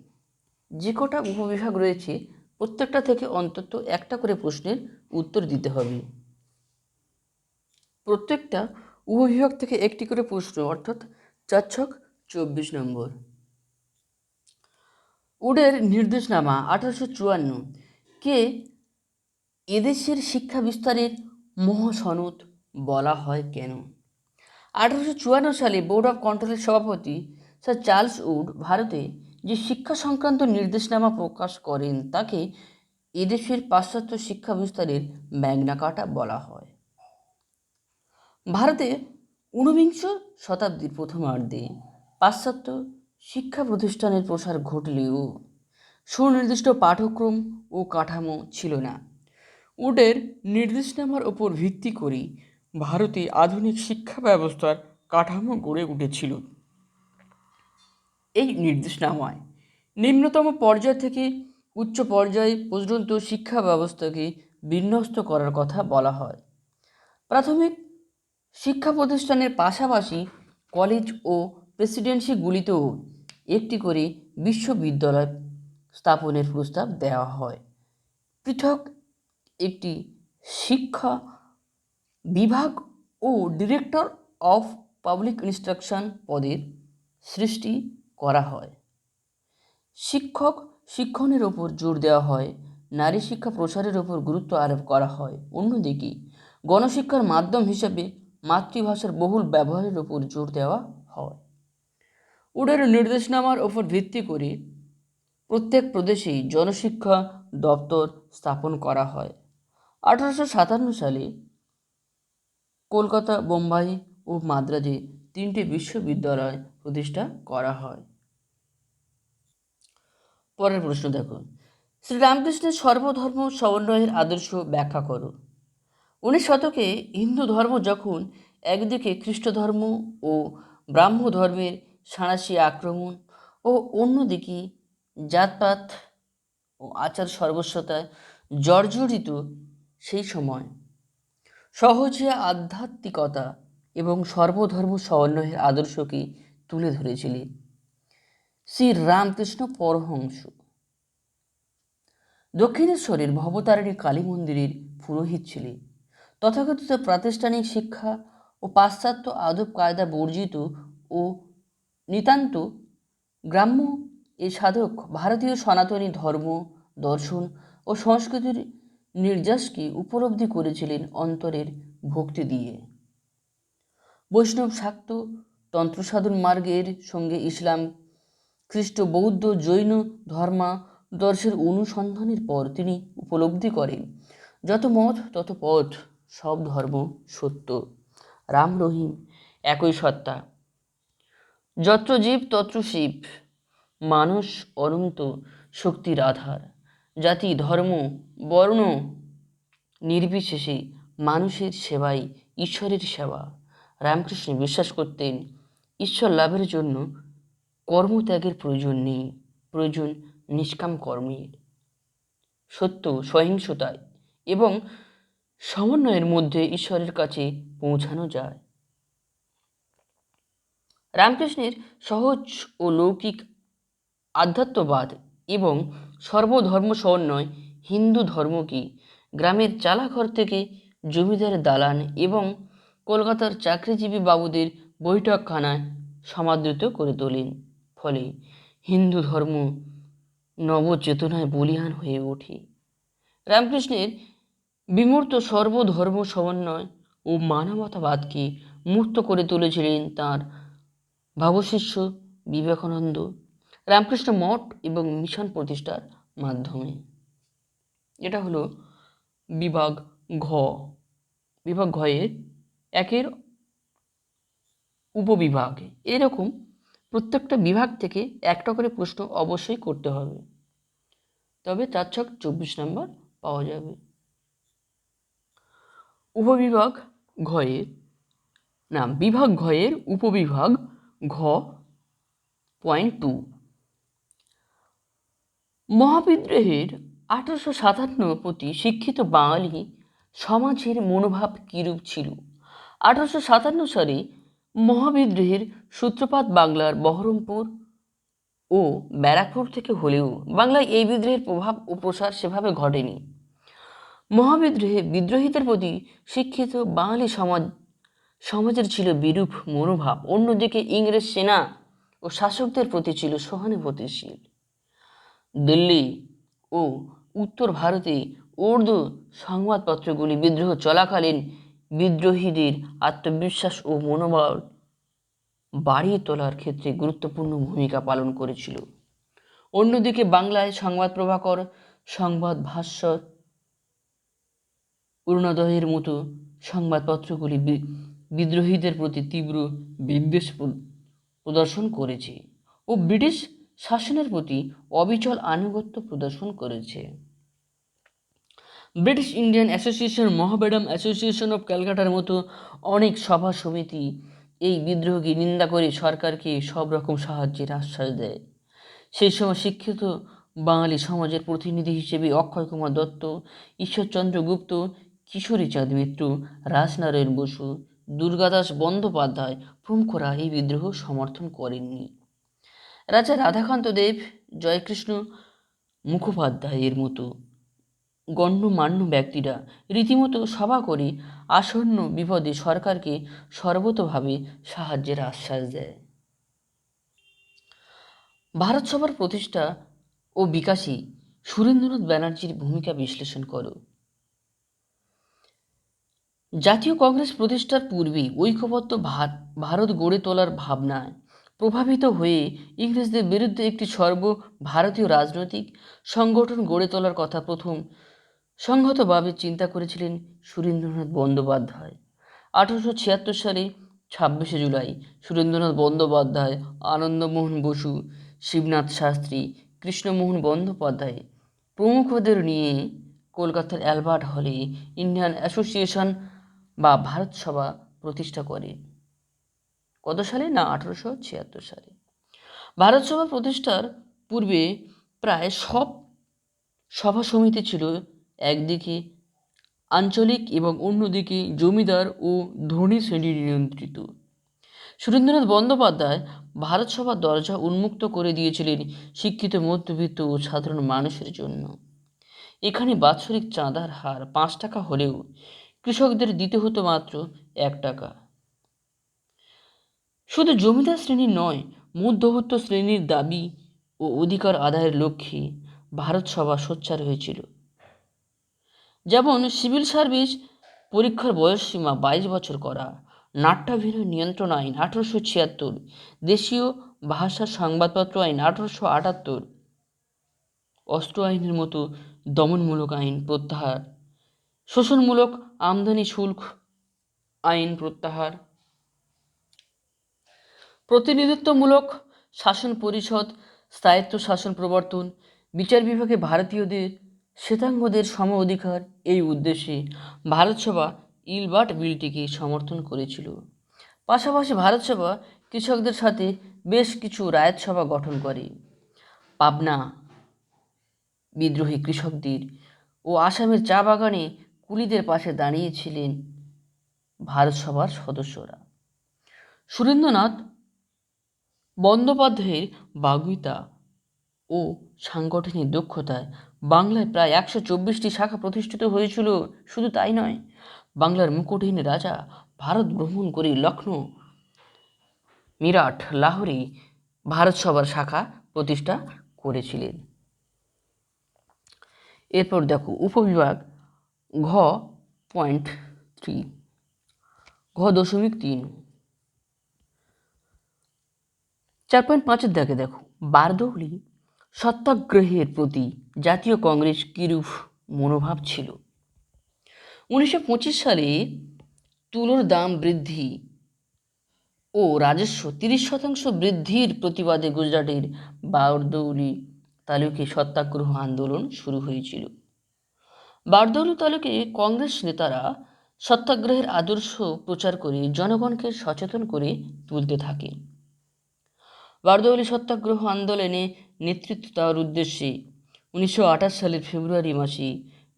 যে কটা উপবিভাগ রয়েছে প্রত্যেকটা থেকে অন্তত একটা করে প্রশ্নের উত্তর দিতে হবে। প্রত্যেকটা উপবিভাগ থেকে একটি করে প্রশ্ন, অর্থাৎ 4 ছক 24 নম্বর। উডের নির্দেশনামা 1854 কে এদেশের শিক্ষা বিস্তারের মহাসনদ বলা হয় কেন? 1854 সালে বোর্ড অফ কন্ট্রোলের সভাপতি স্যার চার্লস উড ভারতে যে শিক্ষা সংক্রান্ত নির্দেশনামা প্রকাশ করেন তাকে এদেশের পাশ্চাত্য শিক্ষা বিস্তারের ম্যাগনা কার্টা বলা হয়। ভারতে ঊনবিংশ শতাব্দীর প্রথমার্ধে পাশ্চাত্য শিক্ষা প্রতিষ্ঠানের প্রসার ঘটলেও সুনির্দিষ্ট পাঠ্যক্রম ও কাঠামো ছিল না। উডের নির্দেশনামার ওপর ভিত্তি করে ভারতে আধুনিক শিক্ষা ব্যবস্থার কাঠামো গড়ে উঠেছিল। এই নির্দেশনামায় নিম্নতম পর্যায় থেকে উচ্চ পর্যায় পর্যন্ত শিক্ষা ব্যবস্থাকে বিন্যস্ত করার কথা বলা হয়। প্রাথমিক শিক্ষা প্রতিষ্ঠানের পাশাপাশি কলেজ ও প্রেসিডেন্সিগুলিতেও একটি করে বিশ্ববিদ্যালয় স্থাপনের প্রস্তাব দেওয়া হয়। পৃথক একটি শিক্ষা বিভাগ ও ডিরেক্টর অফ পাবলিক ইনস্ট্রাকশন পদের সৃষ্টি করা হয়। শিক্ষক শিক্ষণের ওপর জোর দেওয়া হয়। নারী শিক্ষা প্রসারের ওপর গুরুত্ব আরোপ করা হয়। অন্যদিকে গণশিক্ষার মাধ্যম হিসেবে মাতৃভাষার বহুল ব্যবহারের ওপর জোর দেওয়া হয়। উডের নির্দেশনামার ওপর ভিত্তি করে প্রত্যেক প্রদেশেই জনশিক্ষা দপ্তর স্থাপন করা হয়। 1857 সালে কলকাতা, বোম্বাই ও মাদ্রাজে 3টে বিশ্ববিদ্যালয় প্রতিষ্ঠা করা হয়। পরের প্রশ্ন দেখো, শ্রীরামকৃষ্ণের সর্বধর্ম সমন্বয়ের আদর্শ ব্যাখ্যা করো। 19 শতকে হিন্দু ধর্ম যখন একদিকে খ্রিস্ট ধর্ম ও ব্রাহ্ম ধর্মের সাঁড়াশি আক্রমণ ও অন্যদিকে জাতপাত ও আচার সর্বস্বতায় জর্জরিত, সেই সময় সহজিয়া আধ্যাত্মিকতা এবং সর্বধর্ম সমন্বয়ের আদর্শকে তুলে ধরেছিলেন শ্রী রামকৃষ্ণ পরমহংস। দক্ষিণেশ্বরের ভবতারিণী কালী মন্দিরের পুরোহিত ছিলেন। তথাকথিত প্রাতিষ্ঠানিক শিক্ষা ও পাশ্চাত্য আদব কায়দা বর্জিত ও নিতান্ত গ্রাম্য এই সাধক ভারতীয় সনাতনী ধর্ম, দর্শন ও সংস্কৃতির নির্যাসকে উপলব্ধি করেছিলেন অন্তরের ভক্তি দিয়ে। বৈষ্ণব শাক্ত তন্ত্রসাধন মার্গের সঙ্গে ইসলাম, খ্রিস্ট, বৌদ্ধ, জৈন ধর্মাদর্শের অনুসন্ধানের পর তিনি উপলব্ধি করেন যত মত তত পথ, সব ধর্ম সত্য, রাম রহিম একই সত্তা, যত্র জীব তত্র শিব, মানুষ অনন্ত শক্তির আধার, জাতি ধর্ম বর্ণ নির্বিশেষে মানুষের সেবাই ঈশ্বরের সেবা। রামকৃষ্ণ বিশ্বাস করতেন ঈশ্বর লাভের জন্য কর্মত্যাগের প্রয়োজন নেই, প্রয়োজন নিষ্কাম কর্মের। সত্য, সহিংসতায় এবং সমন্বয়ের মধ্যে ঈশ্বরের কাছে পৌঁছানো যায়। রামকৃষ্ণের সহজ ও লৌকিক আধ্যাত্মবাদ এবং সর্বধর্ম সমন্বয় হিন্দু ধর্মকে গ্রামের চালাঘর থেকে জমিদার দালান এবং কলকাতার চাকরিজীবী বাবুদের বৈঠকখানায় সমাদৃত করে তোলেন। ফলে হিন্দু ধর্ম নবচেতনায় বলীয়ান হয়ে ওঠে। রামকৃষ্ণের বিমূর্ত সর্বধর্ম সমন্বয় ও মানবতাবাদকে মূর্ত করে তুলেছিলেন তাঁর ভাবশিষ্য বিবেকানন্দ রামকৃষ্ণ মঠ এবং মিশন প্রতিষ্ঠার মাধ্যমে। এটা হলো বিভাগ ঘ। বিভাগ ঘয়ের একের উপবিভাগ। এরকম প্রত্যেকটা বিভাগ থেকে একটা করে প্রশ্ন অবশ্যই করতে হবে, তবে 4×24 নম্বর পাওয়া যাবে। উপবিভাগ ঘয়ের বিভাগ ঘয়ের উপবিভাগ ঘ .2 মহাবিদ্রোহের 1857 প্রতি শিক্ষিত বাঙালি সমাজের মনোভাব কিরূপ ছিল? 1857 সালে মহাবিদ্রোহের সূত্রপাত বাংলার বহরমপুর ও ব্যারাকপুর থেকে হলেও বাংলায় এই বিদ্রোহের প্রভাব ও প্রসার সেভাবে ঘটেনি। মহাবিদ্রোহে বিদ্রোহীদের প্রতি শিক্ষিত বাঙালি সমাজের ছিল বিরূপ মনোভাব। অন্যদিকে ইংরেজ সেনা ও শাসকদের প্রতি ছিল সহানুভূতিশীল। দিল্লি ও উত্তর ভারতে উর্দু সংবাদপত্রগুলি বিদ্রোহ চলাকালীন বিদ্রোহীদের আত্মবিশ্বাস ও মনোবল বাড়িয়ে তোলার ক্ষেত্রে গুরুত্বপূর্ণ ভূমিকা পালন করেছিল। অন্যদিকে বাংলায় সংবাদ প্রভাকর, সংবাদ ভাস্কর, অরুণোদয়ের মতো সংবাদপত্রগুলি বিদ্রোহীদের প্রতি তীব্র বিদ্বেষ প্রদর্শন করেছে ও ব্রিটিশ শাসনের প্রতি অবিচল আনুগত্য প্রদর্শন করেছে। British Indian Association, Mohammedan Association of ক্যালকাটার মতো অনেক সভা সমিতি এই বিদ্রোহকে নিন্দা করে সরকারকে সব রকম সাহায্যের আশ্বাস দেয়। সেই সময় শিক্ষিত বাঙালি সমাজের প্রতিনিধি হিসেবে অক্ষয় কুমার দত্ত, ঈশ্বরচন্দ্র গুপ্ত, কিশোরীচাঁদ মিত্র, রাসনারায়ণ বসু, দুর্গাদাস বন্দ্যোপাধ্যায় প্রমুখরা এই বিদ্রোহ সমর্থন করেননি। রাজা রাধাকান্ত দেব, জয়কৃষ্ণ মুখোপাধ্যায়ের মতো গণ্যমান্য ব্যক্তিরা রীতিমতো সভা করে আসন্ন বিপদে সরকারকে সর্বতোভাবে সাহায্যের আশ্বাস দেয়। ভারত সভার প্রতিষ্ঠা ও বিকাশে সুরেন্দ্রনাথ ব্যানার্জির ভূমিকা বিশ্লেষণ করো। জাতীয় কংগ্রেস প্রতিষ্ঠার পূর্বে ঐক্যবদ্ধ ভারত গড়ে তোলার ভাবনায় প্রভাবিত হয়ে ইংরেজদের বিরুদ্ধে একটি সর্বভারতীয় রাজনৈতিক সংগঠন গড়ে তোলার কথা প্রথম সংহতভাবে চিন্তা করেছিলেন সুরেন্দ্রনাথ বন্দ্যোপাধ্যায়। 1876 সালে 26শে জুলাই সুরেন্দ্রনাথ বন্দ্যোপাধ্যায়, আনন্দমোহন বসু, শিবনাথ শাস্ত্রী, কৃষ্ণমোহন বন্দ্যোপাধ্যায় প্রমুখদের নিয়ে কলকাতার অ্যালবার্ট হলে ইন্ডিয়ান অ্যাসোসিয়েশন বা ভারত সভা প্রতিষ্ঠা করে। কত সালে? 1876 সালে। ভারত সভা প্রতিষ্ঠার পূর্বে প্রায় সব সভা সমিতি ছিল একদিকে আঞ্চলিক এবং অন্যদিকে জমিদার ও ধনী শ্রেণী নিয়ন্ত্রিত। সুরেন্দ্রনাথ বন্দ্যোপাধ্যায় ভারত সভার দরজা উন্মুক্ত করে দিয়েছিলেন শিক্ষিত মধ্যবিত্ত ও সাধারণ মানুষের জন্য। এখানে বাৎসরিক চাঁদার হার 5 টাকা হলেও কৃষকদের দিতে হতো মাত্র 1 টাকা। শুধু জমিদার শ্রেণী নয়, মধ্যবিত্ত শ্রেণীর দাবি ও অধিকার আদায়ের লক্ষ্যে ভারত সভা সোচ্চার হয়েছিল। যেমন সিভিল সার্ভিস পরীক্ষার বয়সসীমা 22 বছর করা, নাট্যাভিনয় নিয়ন্ত্রণ আইন 1876, দেশীয় ভাষার সংবাদপত্র আইন 1878, অস্ত্র আইনের মতো দমনমূলক আইন প্রত্যাহার, শোষণমূলক আমদানি শুল্ক আইন প্রত্যাহার, প্রতিনিধিত্বমূলক শাসন পরিষদ স্থায়িত্ব শাসন প্রবর্তন, বিচার বিভাগে ভারতীয়দের শ্বেতাঙ্গদের সম অধিকার, এই উদ্দেশ্যে ভারতসভা ইলবার্ট বিলটিকে সমর্থন করেছিল। পাশাপাশি ভারতসভা কৃষকদের সাথে বেশ কিছু রায়তসভা গঠন করে। পাবনা বিদ্রোহী কৃষকদের ও আসামের চা বাগানে কুলিদের পাশে দাঁড়িয়েছিলেন ভারতসভার সদস্যরা। সুরেন্দ্রনাথ বন্দ্যোপাধ্যায়ের বাগ্মিতা ও সাংগঠনিক দক্ষতায় বাংলায় প্রায় 124টি শাখা প্রতিষ্ঠিত হয়েছিল। শুধু তাই নয়, বাংলার মুকুটহীন রাজা ভারত ভ্রমণ করে লখনৌ, মিরাট, লাহোরে ভারতসভার শাখা প্রতিষ্ঠা করেছিলেন। এরপর দেখো উপবিভাগ ঘ .3 ঘ.3 4.5 দেখো বারদৌলি সত্যাগ্রহের প্রতি জাতীয় কংগ্রেস কিরূপ মনোভাব ছিল। 1925 সালে তুলোর দাম বৃদ্ধি ও রাজস্ব 30% বৃদ্ধির প্রতিবাদে গুজরাটের বারদৌলি তালুকে সত্যাগ্রহ আন্দোলন শুরু হয়েছিল। বারদৌলি তালুকে কংগ্রেস নেতারা সত্যাগ্রহের আদর্শ প্রচার করে জনগণকে সচেতন করে তুলতে থাকে। বারদৌলি সত্যাগ্রহ আন্দোলনে নেতৃত্ব দেওয়ার উদ্দেশ্যে 1928 সালের ফেব্রুয়ারি মাসে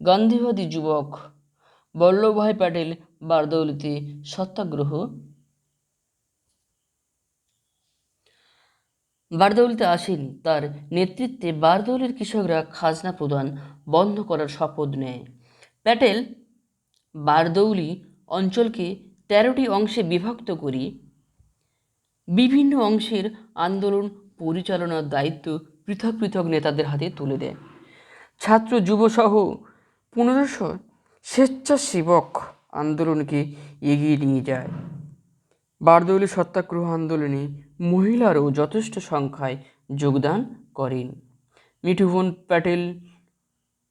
গান্ধীবাদী যুবক বল্লভভাই প্যাটেল বারদৌলিতে বারদৌলিতে আসেন। তার নেতৃত্বে বারদৌলির কৃষকরা খাজনা প্রদান বন্ধ করার শপথ নেয়। প্যাটেল বারদৌলি অঞ্চলকে 13টি অংশে বিভক্ত করে বিভিন্ন অংশের আন্দোলন পরিচালনার দায়িত্ব পৃথক পৃথক নেতাদের হাতে তুলে দেয়। ছাত্র যুব সহ 1500 স্বেচ্ছাসেবক আন্দোলনকে এগিয়ে নিয়ে যায়। বারদৌলি সত্যাগ্রহ আন্দোলনে মহিলারাও যথেষ্ট সংখ্যায় যোগদান করেন। মিঠুবন প্যাটেল,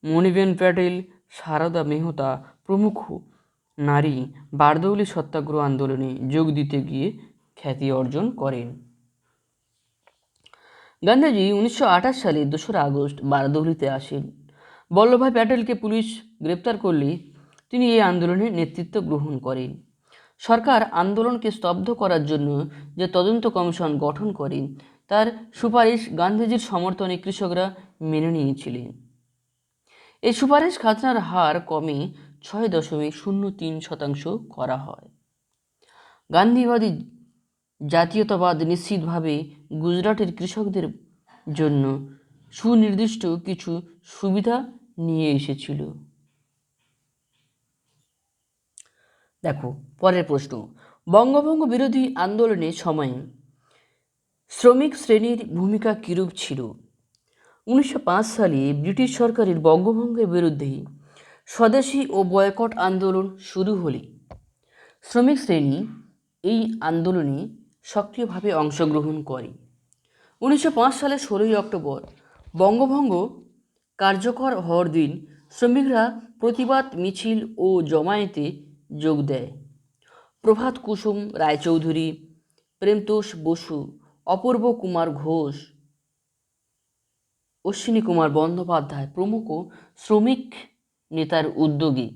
মণিবেন প্যাটেল, সারদা মেহতা প্রমুখ নারী বারদৌলি সত্যাগ্রহ আন্দোলনে যোগ দিতে গিয়ে খ্যাতি অর্জন করেন। গান্ধীজি 1928 সালে 2রা আগস্ট বারদৌলিতে আসেন। বল্লভভাই প্যাটেলকে পুলিশ গ্রেপ্তার করলে তিনি এই আন্দোলনে নেতৃত্ব গ্রহণ করেন। সরকার আন্দোলনকে স্তব্ধ করার জন্য যে তদন্ত কমিশন গঠন করেন তার সুপারিশ গান্ধীজির সমর্থনে কৃষকরা মেনে নিয়েছিলেন। এই সুপারিশ খাজনার হার কমে 6.03% করা হয়। গান্ধীবাদী জাতীয়তাবাদ নিশ্চিতভাবে গুজরাটের কৃষকদের জন্য সুনির্দিষ্ট কিছু সুবিধা নিয়ে এসেছিল। দেখো পরের প্রশ্ন, বঙ্গভঙ্গ বিরোধী আন্দোলনের সময়ে শ্রমিক শ্রেণীর ভূমিকা কিরূপ ছিল? 1905 সালে ব্রিটিশ সরকারের বঙ্গভঙ্গের বিরুদ্ধে স্বদেশী ও বয়কট আন্দোলন শুরু হলে শ্রমিক শ্রেণী এই আন্দোলনে সক্রিয়ভাবে অংশগ্রহণ করে। 1905 সালের 16ই অক্টোবর বঙ্গভঙ্গ কার্যকর হওয়ার দিন শ্রমিকরা প্রতিবাদ মিছিল ও জমায়েতে যোগ দেয়। প্রভাত কুসুম রায়চৌধুরী, প্রেমতোষ বসু, অপূর্ব কুমার ঘোষ, অশ্বিনী কুমার বন্দ্যোপাধ্যায় প্রমুখ শ্রমিক নেতার উদ্যোগে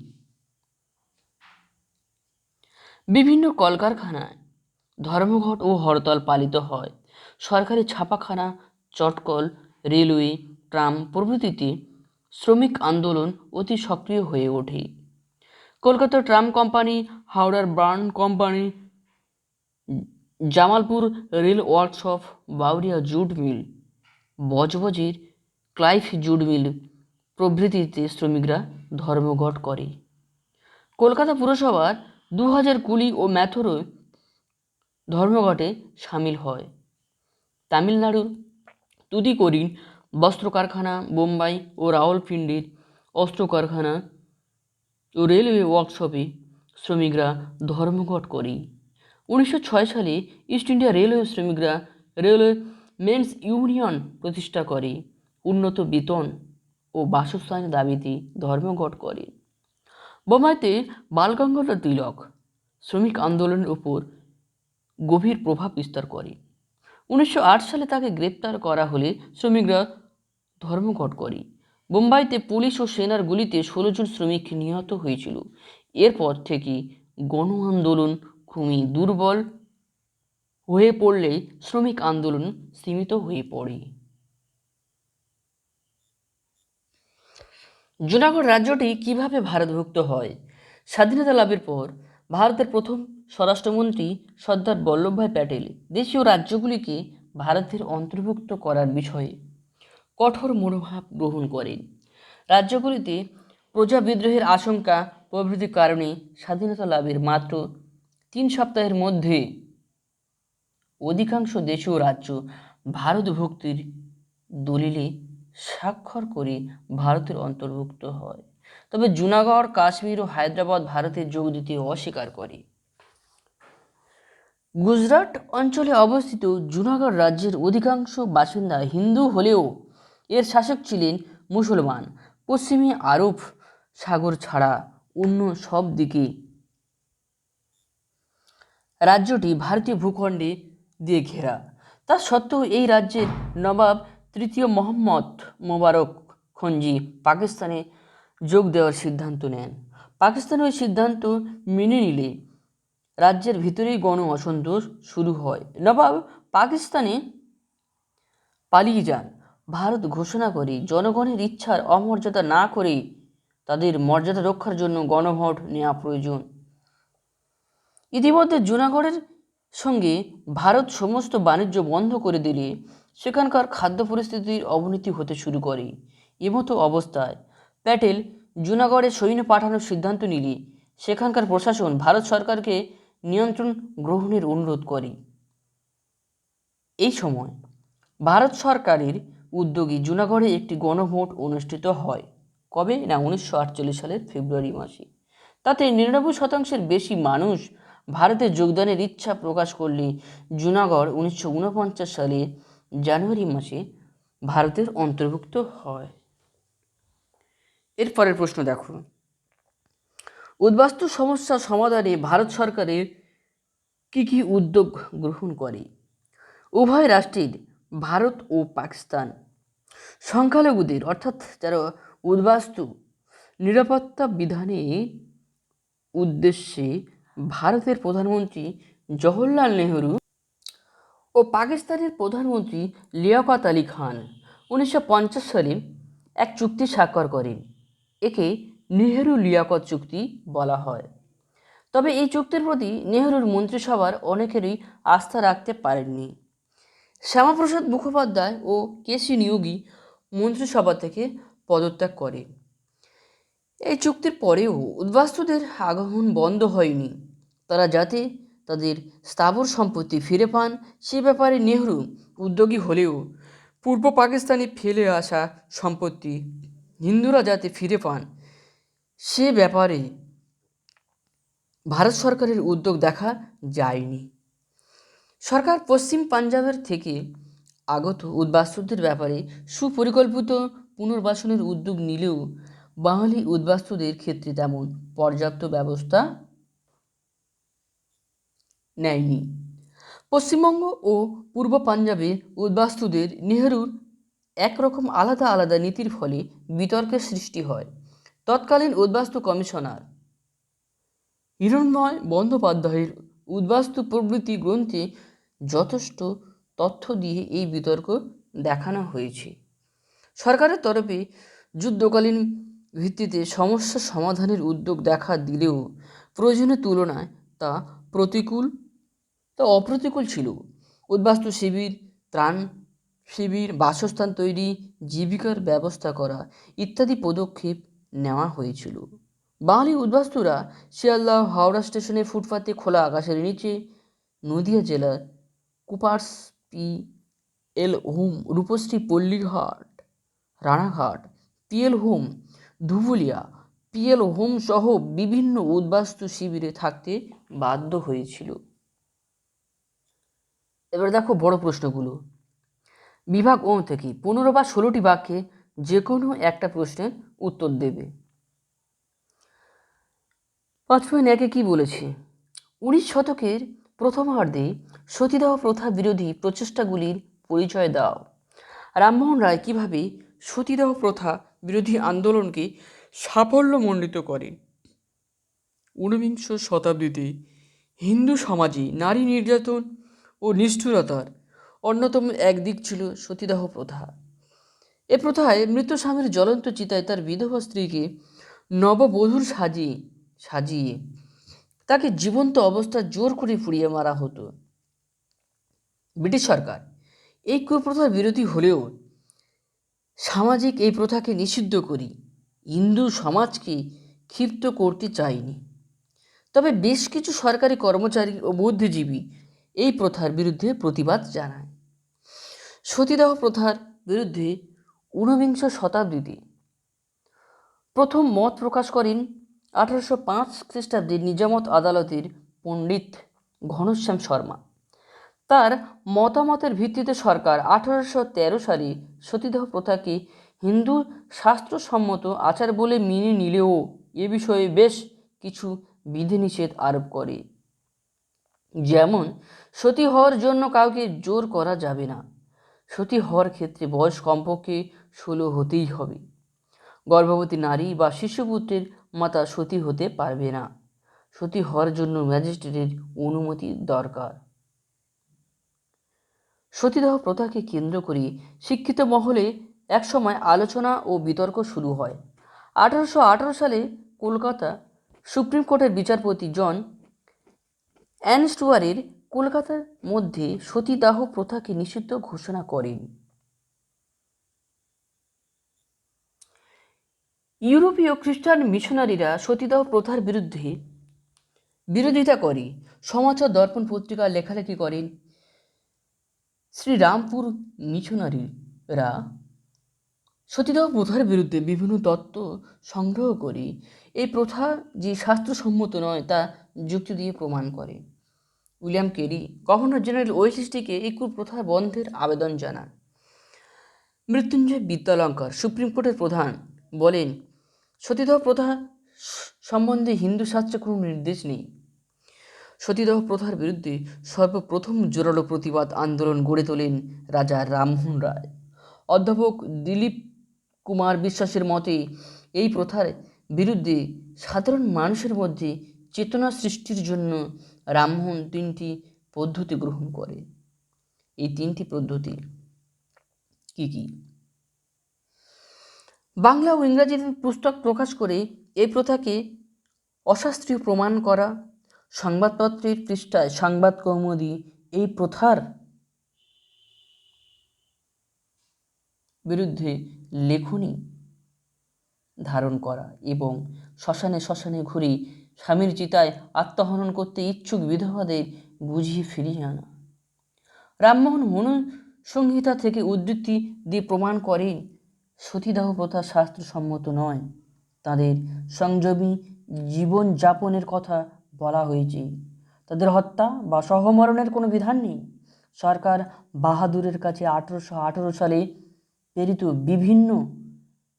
বিভিন্ন কলকারখানায় ধর্মঘট ও হরতাল পালিত হয়। সরকারি ছাপাখানা, চটকল, রেলওয়ে, ট্রাম প্রভৃতিতে শ্রমিক আন্দোলন অতি সক্রিয় হয়ে ওঠে। কলকাতার ট্রাম কোম্পানি, হাওড়ার Burn company, Jamalpur rail workshop, Bauria jute mill, বজবজের ক্লাইভ জুট মিল প্রভৃতিতে শ্রমিকরা ধর্মঘট করে। কলকাতা পুরসভার 2000 কুলি ও ম্যাথরও ধর্মঘটে সামিল হয়। তামিলনাড়ুর তুতিকোরিন বস্ত্র কারখানা, বোম্বাই ও রাওয়ালপিন্ডির অস্ত্র কারখানা ও রেলওয়ে ওয়ার্কশপে শ্রমিকরা ধর্মঘট করে। 1906 সালে ইস্ট ইন্ডিয়া রেলওয়ে শ্রমিকরা রেলওয়ে মেন্স ইউনিয়ন প্রতিষ্ঠা করে উন্নত বেতন ও বাসস্থানের দাবিতে ধর্মঘট করে। বোম্বাইতে বালগঙ্গাধর তিলক শ্রমিক আন্দোলনের উপর গভীর প্রভাব বিস্তার করে। 1908 সালে তাকে গ্রেপ্তার করা হলে শ্রমিকরা ধর্মঘট করে। বোম্বাইতে পুলিশ ও সেনার গুলিতে 16 জন শ্রমিক নিহত হয়েছিল। এরপর থেকে গণ আন্দোলন ক্রমেই দুর্বল হয়ে পড়লে শ্রমিক আন্দোলন সীমিত হয়ে পড়ে। জুনাগড় রাজ্যটি কিভাবে ভারতভুক্ত হয়? স্বাধীনতা লাভের পর ভারতের প্রথম স্বরাষ্ট্রমন্ত্রী সর্দার বল্লভভাই প্যাটেল দেশীয় রাজ্যগুলিকে ভারতের অন্তর্ভুক্ত করার বিষয়ে কঠোর মনোভাব গ্রহণ করেন। রাজ্যগুলিতে প্রজা বিদ্রোহের আশঙ্কা প্রভৃতির কারণে স্বাধীনতা লাভের মাত্র 3 সপ্তাহের মধ্যে অধিকাংশ দেশীয় রাজ্য ভারতভুক্তির দলিলে স্বাক্ষর করে ভারতের অন্তর্ভুক্ত হয়। তবে জুনাগড়, কাশ্মীর ও হায়দ্রাবাদ ভারতে যোগ দিতে অস্বীকার করে। গুজরাট অঞ্চলে অবস্থিত জুনাগড় রাজ্যের অধিকাংশ বাসিন্দা হিন্দু হলেও এর শাসক ছিলেন মুসলমান। পশ্চিমে আরব সাগর ছাড়া অন্য সব দিকে রাজ্যটি ভারতীয় ভূখণ্ডে দিয়ে ঘেরা। তা সত্ত্বেও এই রাজ্যের নবাব তৃতীয় মোহাম্মদ মোবারক খঞ্জি পাকিস্তানে যোগ দেওয়ার সিদ্ধান্ত নেন। পাকিস্তান ওই সিদ্ধান্ত মেনে নিলে রাজ্যের ভিতরেই গণ অসন্তোষ শুরু হয়। নবাব পাকিস্তানে পালিয়ে যান। ভারত ঘোষণা করে জনগণের ইচ্ছার অমর্যাদা না করে তাদের মর্যাদা রক্ষার জন্য গণভোট নেওয়া প্রয়োজন। ইতিমধ্যে জুনাগড়ের সঙ্গে ভারত সমস্ত বাণিজ্য বন্ধ করে দিলে সেখানকার খাদ্য পরিস্থিতির অবনতি হতে শুরু করে। এমতো অবস্থায় প্যাটেল জুনাগড়ে সৈন্য পাঠানোর সিদ্ধান্ত নিলে সেখানকার প্রশাসন ভারত সরকারকে নিয়ন্ত্রণ গ্রহণের অনুরোধ করে। এই সময় ভারত সরকারের উদ্যোগে জুনাগড়ে একটি গণভোট অনুষ্ঠিত হয়। কবে না 1948 সালের ফেব্রুয়ারি মাসে। তাতে 99% বেশি মানুষ ভারতে যোগদানের ইচ্ছা প্রকাশ করলে জুনাগড় 1949 সালের জানুয়ারি মাসে ভারতের অন্তর্ভুক্ত হয়। এরপরের প্রশ্ন দেখো, উদ্বাস্তু সমস্যা সমাধানে ভারত সরকারের কি উদ্যোগ গ্রহণ করে? উভয় রাষ্ট্রের ভারত ও পাকিস্তান সংখ্যালঘুদের অর্থাৎ যারা উদ্বাস্তু নিরাপত্তা বিধানের উদ্দেশ্যে ভারতের প্রধানমন্ত্রী জওহরলাল নেহরু ও পাকিস্তানের প্রধানমন্ত্রী লিয়াকত আলী খান 1950 সালে এক চুক্তি স্বাক্ষর করেন। একে নেহেরু লিয়াকত চুক্তি বলা হয়। তবে এই চুক্তির প্রতি নেহরুর মন্ত্রিসভার অনেকেরই আস্থা রাখতে পারেননি। শ্যামাপ্রসাদ মুখোপাধ্যায় ও কেসি নিয়োগী মন্ত্রিসভা থেকে পদত্যাগ করে। এই চুক্তির পরেও উদ্বাস্তুদের আগমন বন্ধ হয়নি। তারা যাতে তাদের স্থাবর সম্পত্তি ফিরে পান সে ব্যাপারে নেহরু উদ্যোগী হলেও পূর্ব পাকিস্তানে ফেলে আসা সম্পত্তি হিন্দুরা যাতে ফিরে পান সে ব্যাপারে ভারত সরকারের উদ্যোগ দেখা যায়নি। সরকার পশ্চিম পাঞ্জাবের থেকে আগত উদ্বাস্তুদের ব্যাপারে সুপরিকল্পিত পুনর্বাসনের উদ্যোগ নিলেও বাঙালি উদ্বাস্তুদের ক্ষেত্রে তেমন পর্যাপ্ত ব্যবস্থা নেয়নি। পশ্চিমবঙ্গ ও পূর্ব পাঞ্জাবে উদ্বাস্তুদের নেহরুর একরকম আলাদা আলাদা নীতির ফলে বিতর্কের সৃষ্টি হয়। তৎকালীন উদ্বাস্তু কমিশনার হিরণময় বন্দ্যোপাধ্যায়ের উদ্বাস্তু প্রভৃতি গ্রন্থে যথেষ্ট তথ্য দিয়ে এই বিতর্ক দেখানো হয়েছে। সরকারের তরফে যুদ্ধকালীন ভিত্তিতে সমস্যা সমাধানের উদ্যোগ দেখা দিলেও প্রয়োজনের তুলনায় তা অপ্রতিকূল ছিল। উদ্বাস্তু শিবির, ত্রাণ শিবির, বাসস্থান তৈরি, জীবিকার ব্যবস্থা করা ইত্যাদি পদক্ষেপ নেওয়া হয়েছিল। বাঙালি উদ্বাস্তুরা শিয়ালদহ হাওড়া স্টেশনের ফুটপাতে খোলা আকাশের নিচে নদিয়া জেলার Cooper's P L home Rupashree Pallighat Ranaghat, PL home Dhubulia, PL home সহ বিভিন্ন উদ্বাস্তু শিবিরে থাকতে বাধ্য হয়েছিল। এবার দেখো বড় প্রশ্নগুলো। বিভাগ ও থেকে 15 বা 16টি বাক্যে যে কোনো একটা প্রশ্নের উত্তর দেবে। 5.1 কি বলেছে? 19 শতকের প্রথমার্ধে সতীদাহ প্রথা বিরোধী প্রচেষ্টাগুলির পরিচয় দাও। রামমোহন রায় কিভাবে সতীদাহ প্রথা বিরোধী আন্দোলনকে সাফল্যমণ্ডিত করেন? 19বিংশ শতাব্দীতে হিন্দু সমাজে নারী নির্যাতন ও নিষ্ঠুরতার অন্যতম একদিক ছিল সতীদাহ প্রথা। এ প্রথায় মৃত স্বামীর জ্বলন্ত চিতায় তার বিধবা স্ত্রীকে নববধূর সাজিয়ে তাকে জীবন্ত অবস্থায় জোর করে পুড়িয়ে মারা হতো। ব্রিটিশ সরকার এই কুপ্রথার বিরোধী হলেও সামাজিক এই প্রথাকে নিষিদ্ধ করি হিন্দু সমাজকে ক্ষিপ্ত করতে চায়নি। তবে বেশ কিছু সরকারি কর্মচারী ও বুদ্ধিজীবী এই প্রথার বিরুদ্ধে প্রতিবাদ জানায়। সতীদাহ প্রথার বিরুদ্ধে 19বিংশ শতাব্দীতে প্রথম মত প্রকাশ করেন 1805 খ্রিস্টাব্দে নিজামত আদালতের পণ্ডিত ঘনশ্যাম শর্মা। তার মতামতের ভিত্তিতে সরকার 1813 সালে সতীদাহ প্রথাকে হিন্দু শাস্ত্রসম্মত আচার বলে মেনে নিলেও এ বিষয়ে বেশ কিছু বিধিনিষেধ আরোপ করে। যেমন সতী হওয়ার জন্য কাউকে জোর করা যাবে না, সতী হওয়ার ক্ষেত্রে বয়স কমপক্ষে 16 হতেই হবে, গর্ভবতী নারী বা শিশুপুত্রের মাতা সতী হতে পারবে না, সতী হওয়ার জন্য ম্যাজিস্ট্রেটের অনুমতি দরকার। সতীদাহ প্রথাকে কেন্দ্র করে শিক্ষিত মহলে একসময় আলোচনা ও বিতর্ক শুরু হয়। 1818 সালে কলকাতা সুপ্রিম কোর্টের বিচারপতি জন অ্যান স্টুয়ারের কলকাতার মধ্যে সতীদাহ প্রথাকে নিষিদ্ধ ঘোষণা করেন। ইউরোপীয় খ্রিস্টান মিশনারিরা সতীদাহ প্রথার বিরোধিতা করে সমাচার দর্পণ পত্রিকার লেখালেখি করেন। শ্রীরামপুর মিশনারিরা সতীদাহ প্রথার বিরুদ্ধে বিভিন্ন তত্ত্ব সংগ্রহ করে এই প্রথা যে শাস্ত্রসম্মত নয় তা যুক্তি দিয়ে প্রমাণ করে। উইলিয়াম কেরি গভর্নর জেনারেল ওয়েলেসলিকে এই কুপ্রথা বন্ধের আবেদন জানান। মৃত্যুঞ্জয় বিদ্যালঙ্কার সুপ্রিম কোর্টের প্রধান বলেন, সতীদাহ প্রথা সম্বন্ধে হিন্দু শাস্ত্রে কোনো নির্দেশ নেই। সতীদাহ প্রথার বিরুদ্ধে সর্বপ্রথম জোরালো প্রতিবাদ আন্দোলন গড়ে তোলেন রাজা রামমোহন রায়। অধ্যাপক দিলীপ কুমার বিশ্বাসের মতে এই প্রথার বিরুদ্ধে সাধারণ মানুষের মধ্যে চেতনা সৃষ্টির জন্য রামমোহন 3টি পদ্ধতি গ্রহণ করে। এই 3টি পদ্ধতি কি কি? বাংলা ও ইংরাজিতে পুস্তক প্রকাশ করে এই প্রথাকে অশাস্ত্রীয় প্রমাণ করা, সংবাদপত্রের পৃষ্ঠায় সংবাদ কৌমুদি এই প্রথার বিরুদ্ধে লেখনী ধারণ করা এবং শ্মশানে শ্মশানে ঘুরে স্বামীর চিতায় আত্মহনন করতে ইচ্ছুক বিধবাদের বুঝিয়ে ফিরিয়ে আনা। রামমোহন মনুসংহিতা থেকে উদ্ধৃতি দিয়ে প্রমাণ করেন সতীদাহ প্রথা শাস্ত্রসম্মত নয়। তাদের সংযমী জীবনযাপনের কথা বলা হয়েছে, তাদের হত্যা বা সহমরণের কোনো বিধান নেই। সরকার বাহাদুরের কাছে 1818 সালে প্রেরিত বিভিন্ন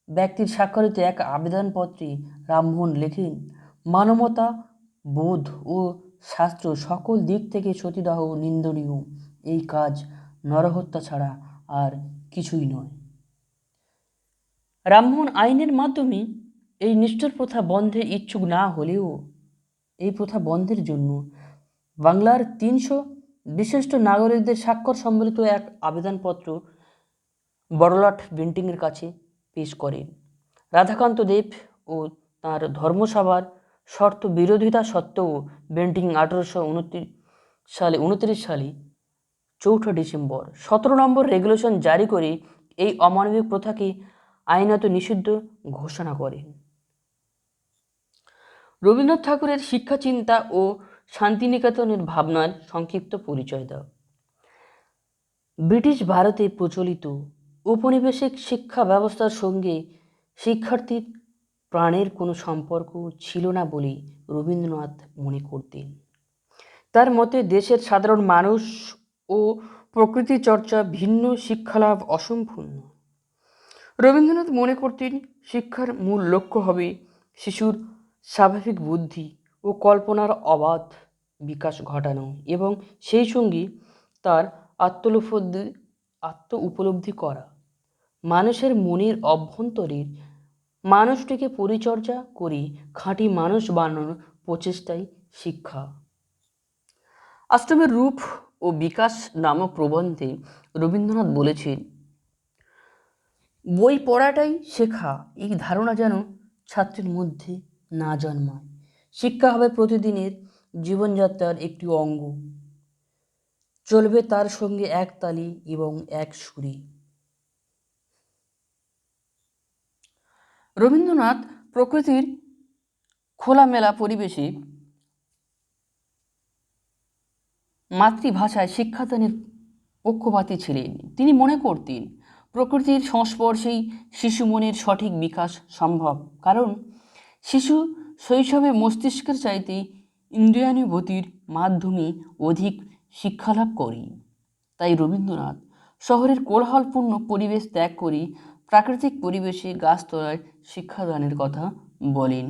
ব্যক্তির স্বাক্ষরিত এক আবেদনপত্রে রামমোহন লেখেন, মানবতা বোধ ও শাস্ত্র সকল দিক থেকে সতীদাহ নিন্দনীয়। এই কাজ নরহত্যা ছাড়া আর কিছুই নয়। রামমোহন আইনের মাধ্যমে এই নিষ্ঠুর প্রথা বন্ধে ইচ্ছুক না হলেও এই প্রথা বন্ধের জন্য বাংলার 300 বিশিষ্ট নাগরিকদের স্বাক্ষর সম্বলিত এক আবেদনপত্র বড়লাট বেন্টিংয়ের কাছে পেশ করেন। রাধাকান্ত দেব ও তাঁর ধর্মসভার শর্ত বিরোধিতা সত্ত্বেও বেন্টিং 1829 সালে 4 ডিসেম্বর 17 নম্বর রেগুলেশন জারি করে এই অমানবিক প্রথাকে আইনত নিষিদ্ধ ঘোষণা করেন। রবীন্দ্রনাথ ঠাকুরের শিক্ষা চিন্তা ও শান্তিনিকেতনের ভাবনার সংক্ষিপ্ত পরিচয় দাও। ব্রিটিশ ভারতে প্রচলিত ঔপনিবেশিক শিক্ষা ব্যবস্থার সঙ্গে শিক্ষার্থীর প্রাণের কোনো সম্পর্ক ছিল না বলে রবীন্দ্রনাথ মনে করতেন। তার মতে দেশের সাধারণ মানুষ ও প্রকৃতি চর্চা ভিন্ন, শিক্ষালাভ অসম্পূর্ণ। রবীন্দ্রনাথ মনে করতেন শিক্ষার মূল লক্ষ্য হবে শিশুর স্বাভাবিক বুদ্ধি ও কল্পনার অবাধ বিকাশ ঘটানো এবং সেই সঙ্গে তার আত্ম উপলব্ধি করা। মানুষের মনের অভ্যন্তরের মানুষটিকে পরিচর্যা করে খাঁটি মানুষ বানানোর প্রচেষ্টাই শিক্ষা। আশ্রমের রূপ ও বিকাশ নামক প্রবন্ধে রবীন্দ্রনাথ বলেছেন, বই পড়াটাই শেখা, এই ধারণা যেন ছাত্রের মধ্যে না জন্মায়। শিক্ষা হবে প্রতিদিনের জীবনযাত্রার একটি অঙ্গ, চলবে তার সঙ্গে এক তালে এবং এক সুরে। রবীন্দ্রনাথ প্রকৃতির খোলামেলা পরিবেশে মাতৃভাষায় শিক্ষাদানের পক্ষপাতী ছিলেন। তিনি মনে করতেন প্রকৃতির সংস্পর্শেই শিশু মনের সঠিক বিকাশ সম্ভব, কারণ শিশু শৈশবে মস্তিষ্কের চাইতে ইন্দ্রিয়ানুভূতির মাধ্যমে অধিক শিক্ষালাভ করে। তাই রবীন্দ্রনাথ শহরের কোলাহলপূর্ণ পরিবেশ ত্যাগ করে প্রাকৃতিক পরিবেশে গাছতলায় শিক্ষাদানের কথা বলেন।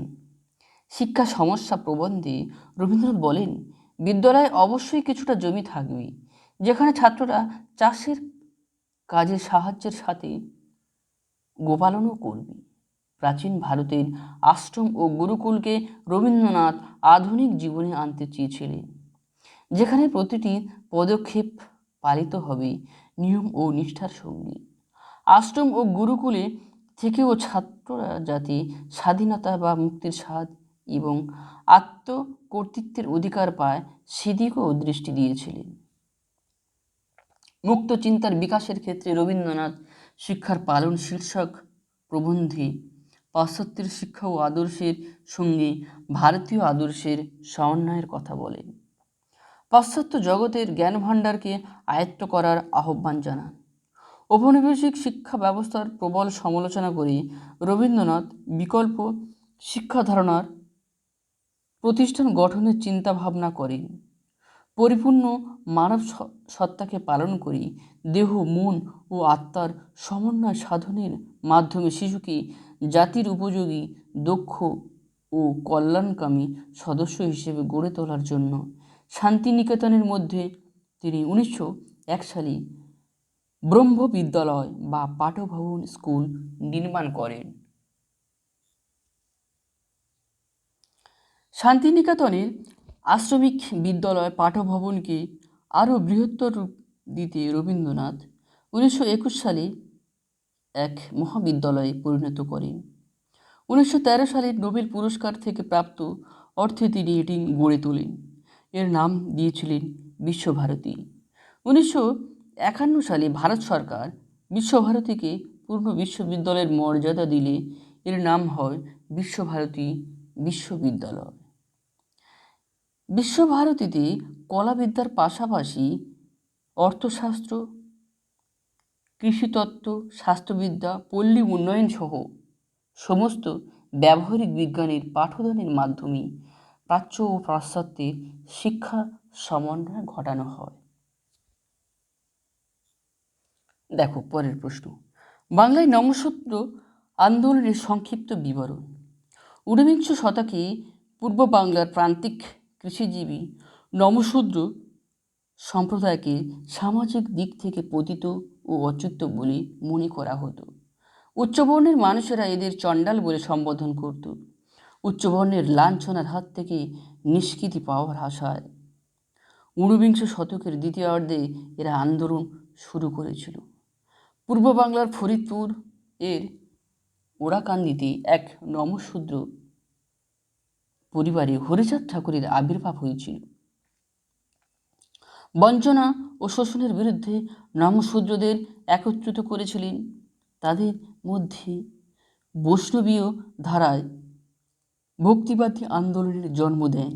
শিক্ষা সমস্যা প্রবন্ধে রবীন্দ্রনাথ বলেন, বিদ্যালয়ে অবশ্যই কিছুটা জমি থাকবে যেখানে ছাত্ররা চাষের কাজে সাহায্যের সাথে গোপালনও করবে। প্রাচীন ভারতের আশ্রম ও গুরুকুলকে রবীন্দ্রনাথ আধুনিক জীবনে আনতে চেয়েছিলেন, যেখানে প্রতিটি পদক্ষেপ পালিত হবে নিয়ম ও নিষ্ঠার সঙ্গে। আশ্রম ও গুরুকুলে থেকেও ছাত্ররা যাতে স্বাধীনতা বা মুক্তির স্বাদ এবং আত্মকর্তৃত্বের অধিকার পায় সেদিকেও দৃষ্টি দিয়েছিলেন। মুক্ত চিন্তার বিকাশের ক্ষেত্রে রবীন্দ্রনাথ শিক্ষার পালন শীর্ষক প্রবন্ধে পাশ্চাত্যের শিক্ষা ও আদর্শের সঙ্গে ভারতীয় আদর্শের সমন্বয়ের কথা বলেন। পাশ্চাত্য জগতের জ্ঞানভাণ্ডারকে আয়ত্ত করার আহ্বান জানান। ঔপনিবেশিক শিক্ষা ব্যবস্থার প্রবল সমালোচনা করে রবীন্দ্রনাথ বিকল্প শিক্ষা ধারণার প্রতিষ্ঠান গঠনের চিন্তা ভাবনা করেন। পরিপূর্ণ মানব সত্তাকে পালন করি দেহ, মন ও আত্মার সমন্বয় সাধনের মাধ্যমে শিশুকে জাতির উপযোগী, দক্ষ ও কল্যাণকামী সদস্য হিসেবে গড়ে তোলার জন্য শান্তিনিকেতনের মধ্যে তিনি 1901 সালে ব্রহ্ম বিদ্যালয় বা পাঠভবন স্কুল নির্মাণ করেন। শান্তিনিকেতনের আশ্রমিক বিদ্যালয় পাঠভবনকে আরও বৃহত্তর রূপ দিতে রবীন্দ্রনাথ 1921 সালে এক মহাবিদ্যালয়ে পরিণত করেন। 1913 সালে নোবেল পুরস্কার থেকে প্রাপ্ত অর্থে তিনি এটি গড়ে তোলেন। এর নাম দিয়েছিলেন বিশ্বভারতী। 1951 সালে ভারত সরকার বিশ্বভারতীকে পূর্ণ বিশ্ববিদ্যালয়ের মর্যাদা দিলে এর নাম হয় বিশ্বভারতী বিশ্ববিদ্যালয়। বিশ্বভারতীতে কলাবিদ্যার পাশাপাশি অর্থশাস্ত্র, কৃষিতত্ত্ব, স্বাস্থ্যবিদ্যা, পল্লী উন্নয়ন সহ সমস্ত ব্যবহারিক বিজ্ঞানের পাঠদানের মাধ্যমে প্রাচ্য ও পাশ্চাত্যের শিক্ষা সমন্বয় ঘটানো হয়। দেখো পরের প্রশ্ন, বাংলায় নমশূদ্র আন্দোলনের সংক্ষিপ্ত বিবরণ। ঊনবিংশ শতকে পূর্ব বাংলার প্রান্তিক কৃষিজীবী নমশূদ্র সম্প্রদায়কে সামাজিক দিক থেকে পতিত ও অচ্যুত বলে মনে করা হতো। উচ্চবর্ণের মানুষেরা এদের চণ্ডাল বলে সম্বোধন করত। উচ্চবর্ণের লাঞ্ছনার হাত থেকে নিষ্কৃতি পাওয়ার আশায় ঊনবিংশ শতকের দ্বিতীয়ার্ধে এরা আন্দোলন শুরু করেছিল। পূর্ব বাংলার ফরিদপুর এর ওড়াকান্দিতে এক নমশূদ্র পরিবারে হরিচাঁদ ঠাকুরের আবির্ভাব হয়েছিল। বঞ্চনা ও শোষণের বিরুদ্ধে নমশূদ্রদের একত্রিত করেছিলেন। তাদের মধ্যে বৈষ্ণবীয় ধারায় ভক্তিবাদী আন্দোলনের জন্ম দেন।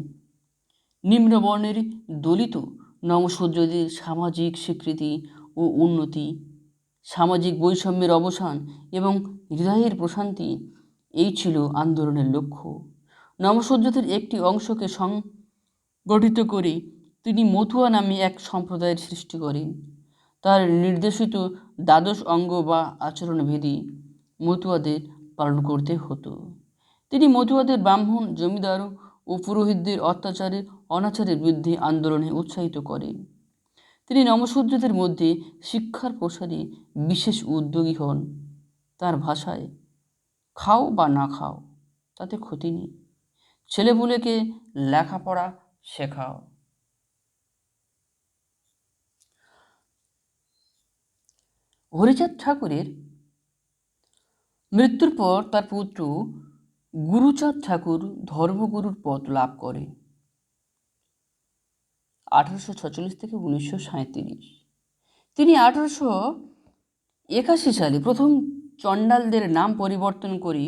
নিম্নবর্ণের দলিত নমশূদ্রদের সামাজিক স্বীকৃতি ও ও উন্নতি, সামাজিক বৈষম্যের অবসান এবং হৃদয়ের প্রশান্তি, এই ছিল আন্দোলনের লক্ষ্য। নমঃশূদ্রদের একটি অংশকে সংগঠিত করে তিনি মতুয়া নামে এক সম্প্রদায়ের সৃষ্টি করেন। তার নির্দেশিত দ্বাদশ অঙ্গ বা আচরণবিধি মতুয়াদের পালন করতে হতো। তিনি মতুয়াদের ব্রাহ্মণ, জমিদার ও পুরোহিতদের অত্যাচারের অনাচারের বিরুদ্ধে আন্দোলনে উৎসাহিত করেন। তিনি নমঃশূদ্রদের মধ্যে শিক্ষার প্রসারে বিশেষ উদ্যোগী হন। তার ভাষায়, খাও বা না খাও তাতে ক্ষতি নেই, ছেলেপুলেকে লেখাপড়া শেখাও। হরিচাঁদ ঠাকুরের মৃত্যুর পর তার পুত্র গুরুচাঁদ ঠাকুর ধর্মগুরুর পদ লাভ করেন 1846 থেকে 1937। তিনি 1881 সালে প্রথম চণ্ডালদের নাম পরিবর্তন করে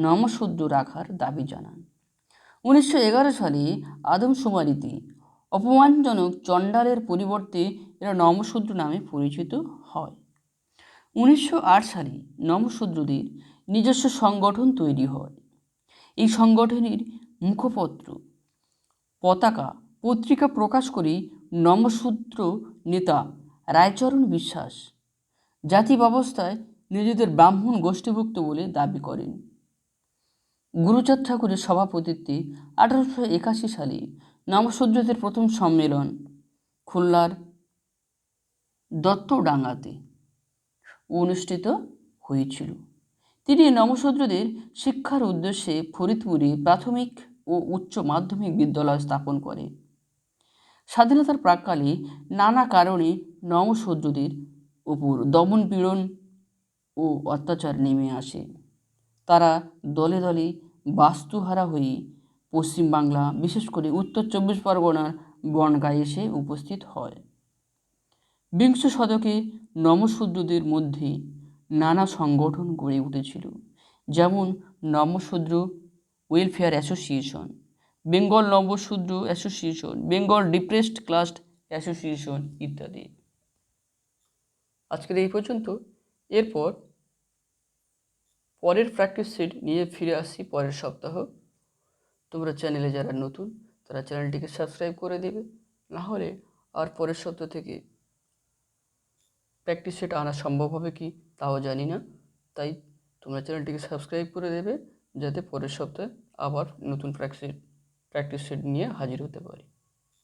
নমঃশূদ্র রাখার দাবি জানান। 1911 সালে আদমশুমারিতে অপমানজনক চণ্ডালের পরিবর্তে এরা নমঃশূদ্র নামে পরিচিত হয়। 1908 সালে নমঃশূদ্রদের নিজস্ব সংগঠন তৈরি হয়। এই সংগঠনের মুখপত্র, পতাকা, পত্রিকা প্রকাশ করে নমঃশূদ্র নেতা রায়চরণ বিশ্বাস জাতি ব্যবস্থায় নিজেদের ব্রাহ্মণ গোষ্ঠীভুক্ত বলে দাবি করেন। গুরুচাঁদ ঠাকুরের সভাপতিত্বে 1881 সালে নমঃশূদ্রদের প্রথম সম্মেলন খুলনার দত্তডাঙ্গাতে অনুষ্ঠিত হয়েছিল। তিনি নমঃশূদ্রদের শিক্ষার উদ্দেশ্যে ফরিদপুরে প্রাথমিক ও উচ্চ মাধ্যমিক বিদ্যালয় স্থাপন করেন। স্বাধীনতার প্রাক্কালে নানা কারণে নমঃশূদ্রদের উপর দমনপীড়ন ও অত্যাচার নেমে আসে। তারা দলে দলে বাস্তুহারা হয়ে পশ্চিমবাংলা, বিশেষ করে উত্তর 24 পরগনার বনগাঁয়ে এসে উপস্থিত হয়। বিংশ শতকে নমঃশূদ্রদের মধ্যে নানা সংগঠন গড়ে উঠেছিল, যেমন Namasudra welfare association, Bengal Namasudra association, Bengal depressed class association ইত্যাদি। আজকের এই পর্যন্ত। এরপর পরের প্র্যাকটিস সেট নিয়ে ফিরে আসছি পরের সপ্তাহ। তোমরা চ্যানেলে যারা নতুন তারা চ্যানেলটিকে সাবস্ক্রাইব করে দেবে, না হলে আর পরের সপ্তাহ থেকে প্র্যাকটিস সেট আনা সম্ভব হবে কি তাও জানি না। তাই তোমরা চ্যানেলটিকে সাবস্ক্রাইব করে দেবে, যাতে পরের সপ্তাহে আবার নতুন প্র্যাকটিস সেট নিয়ে হাজির হতে পারি।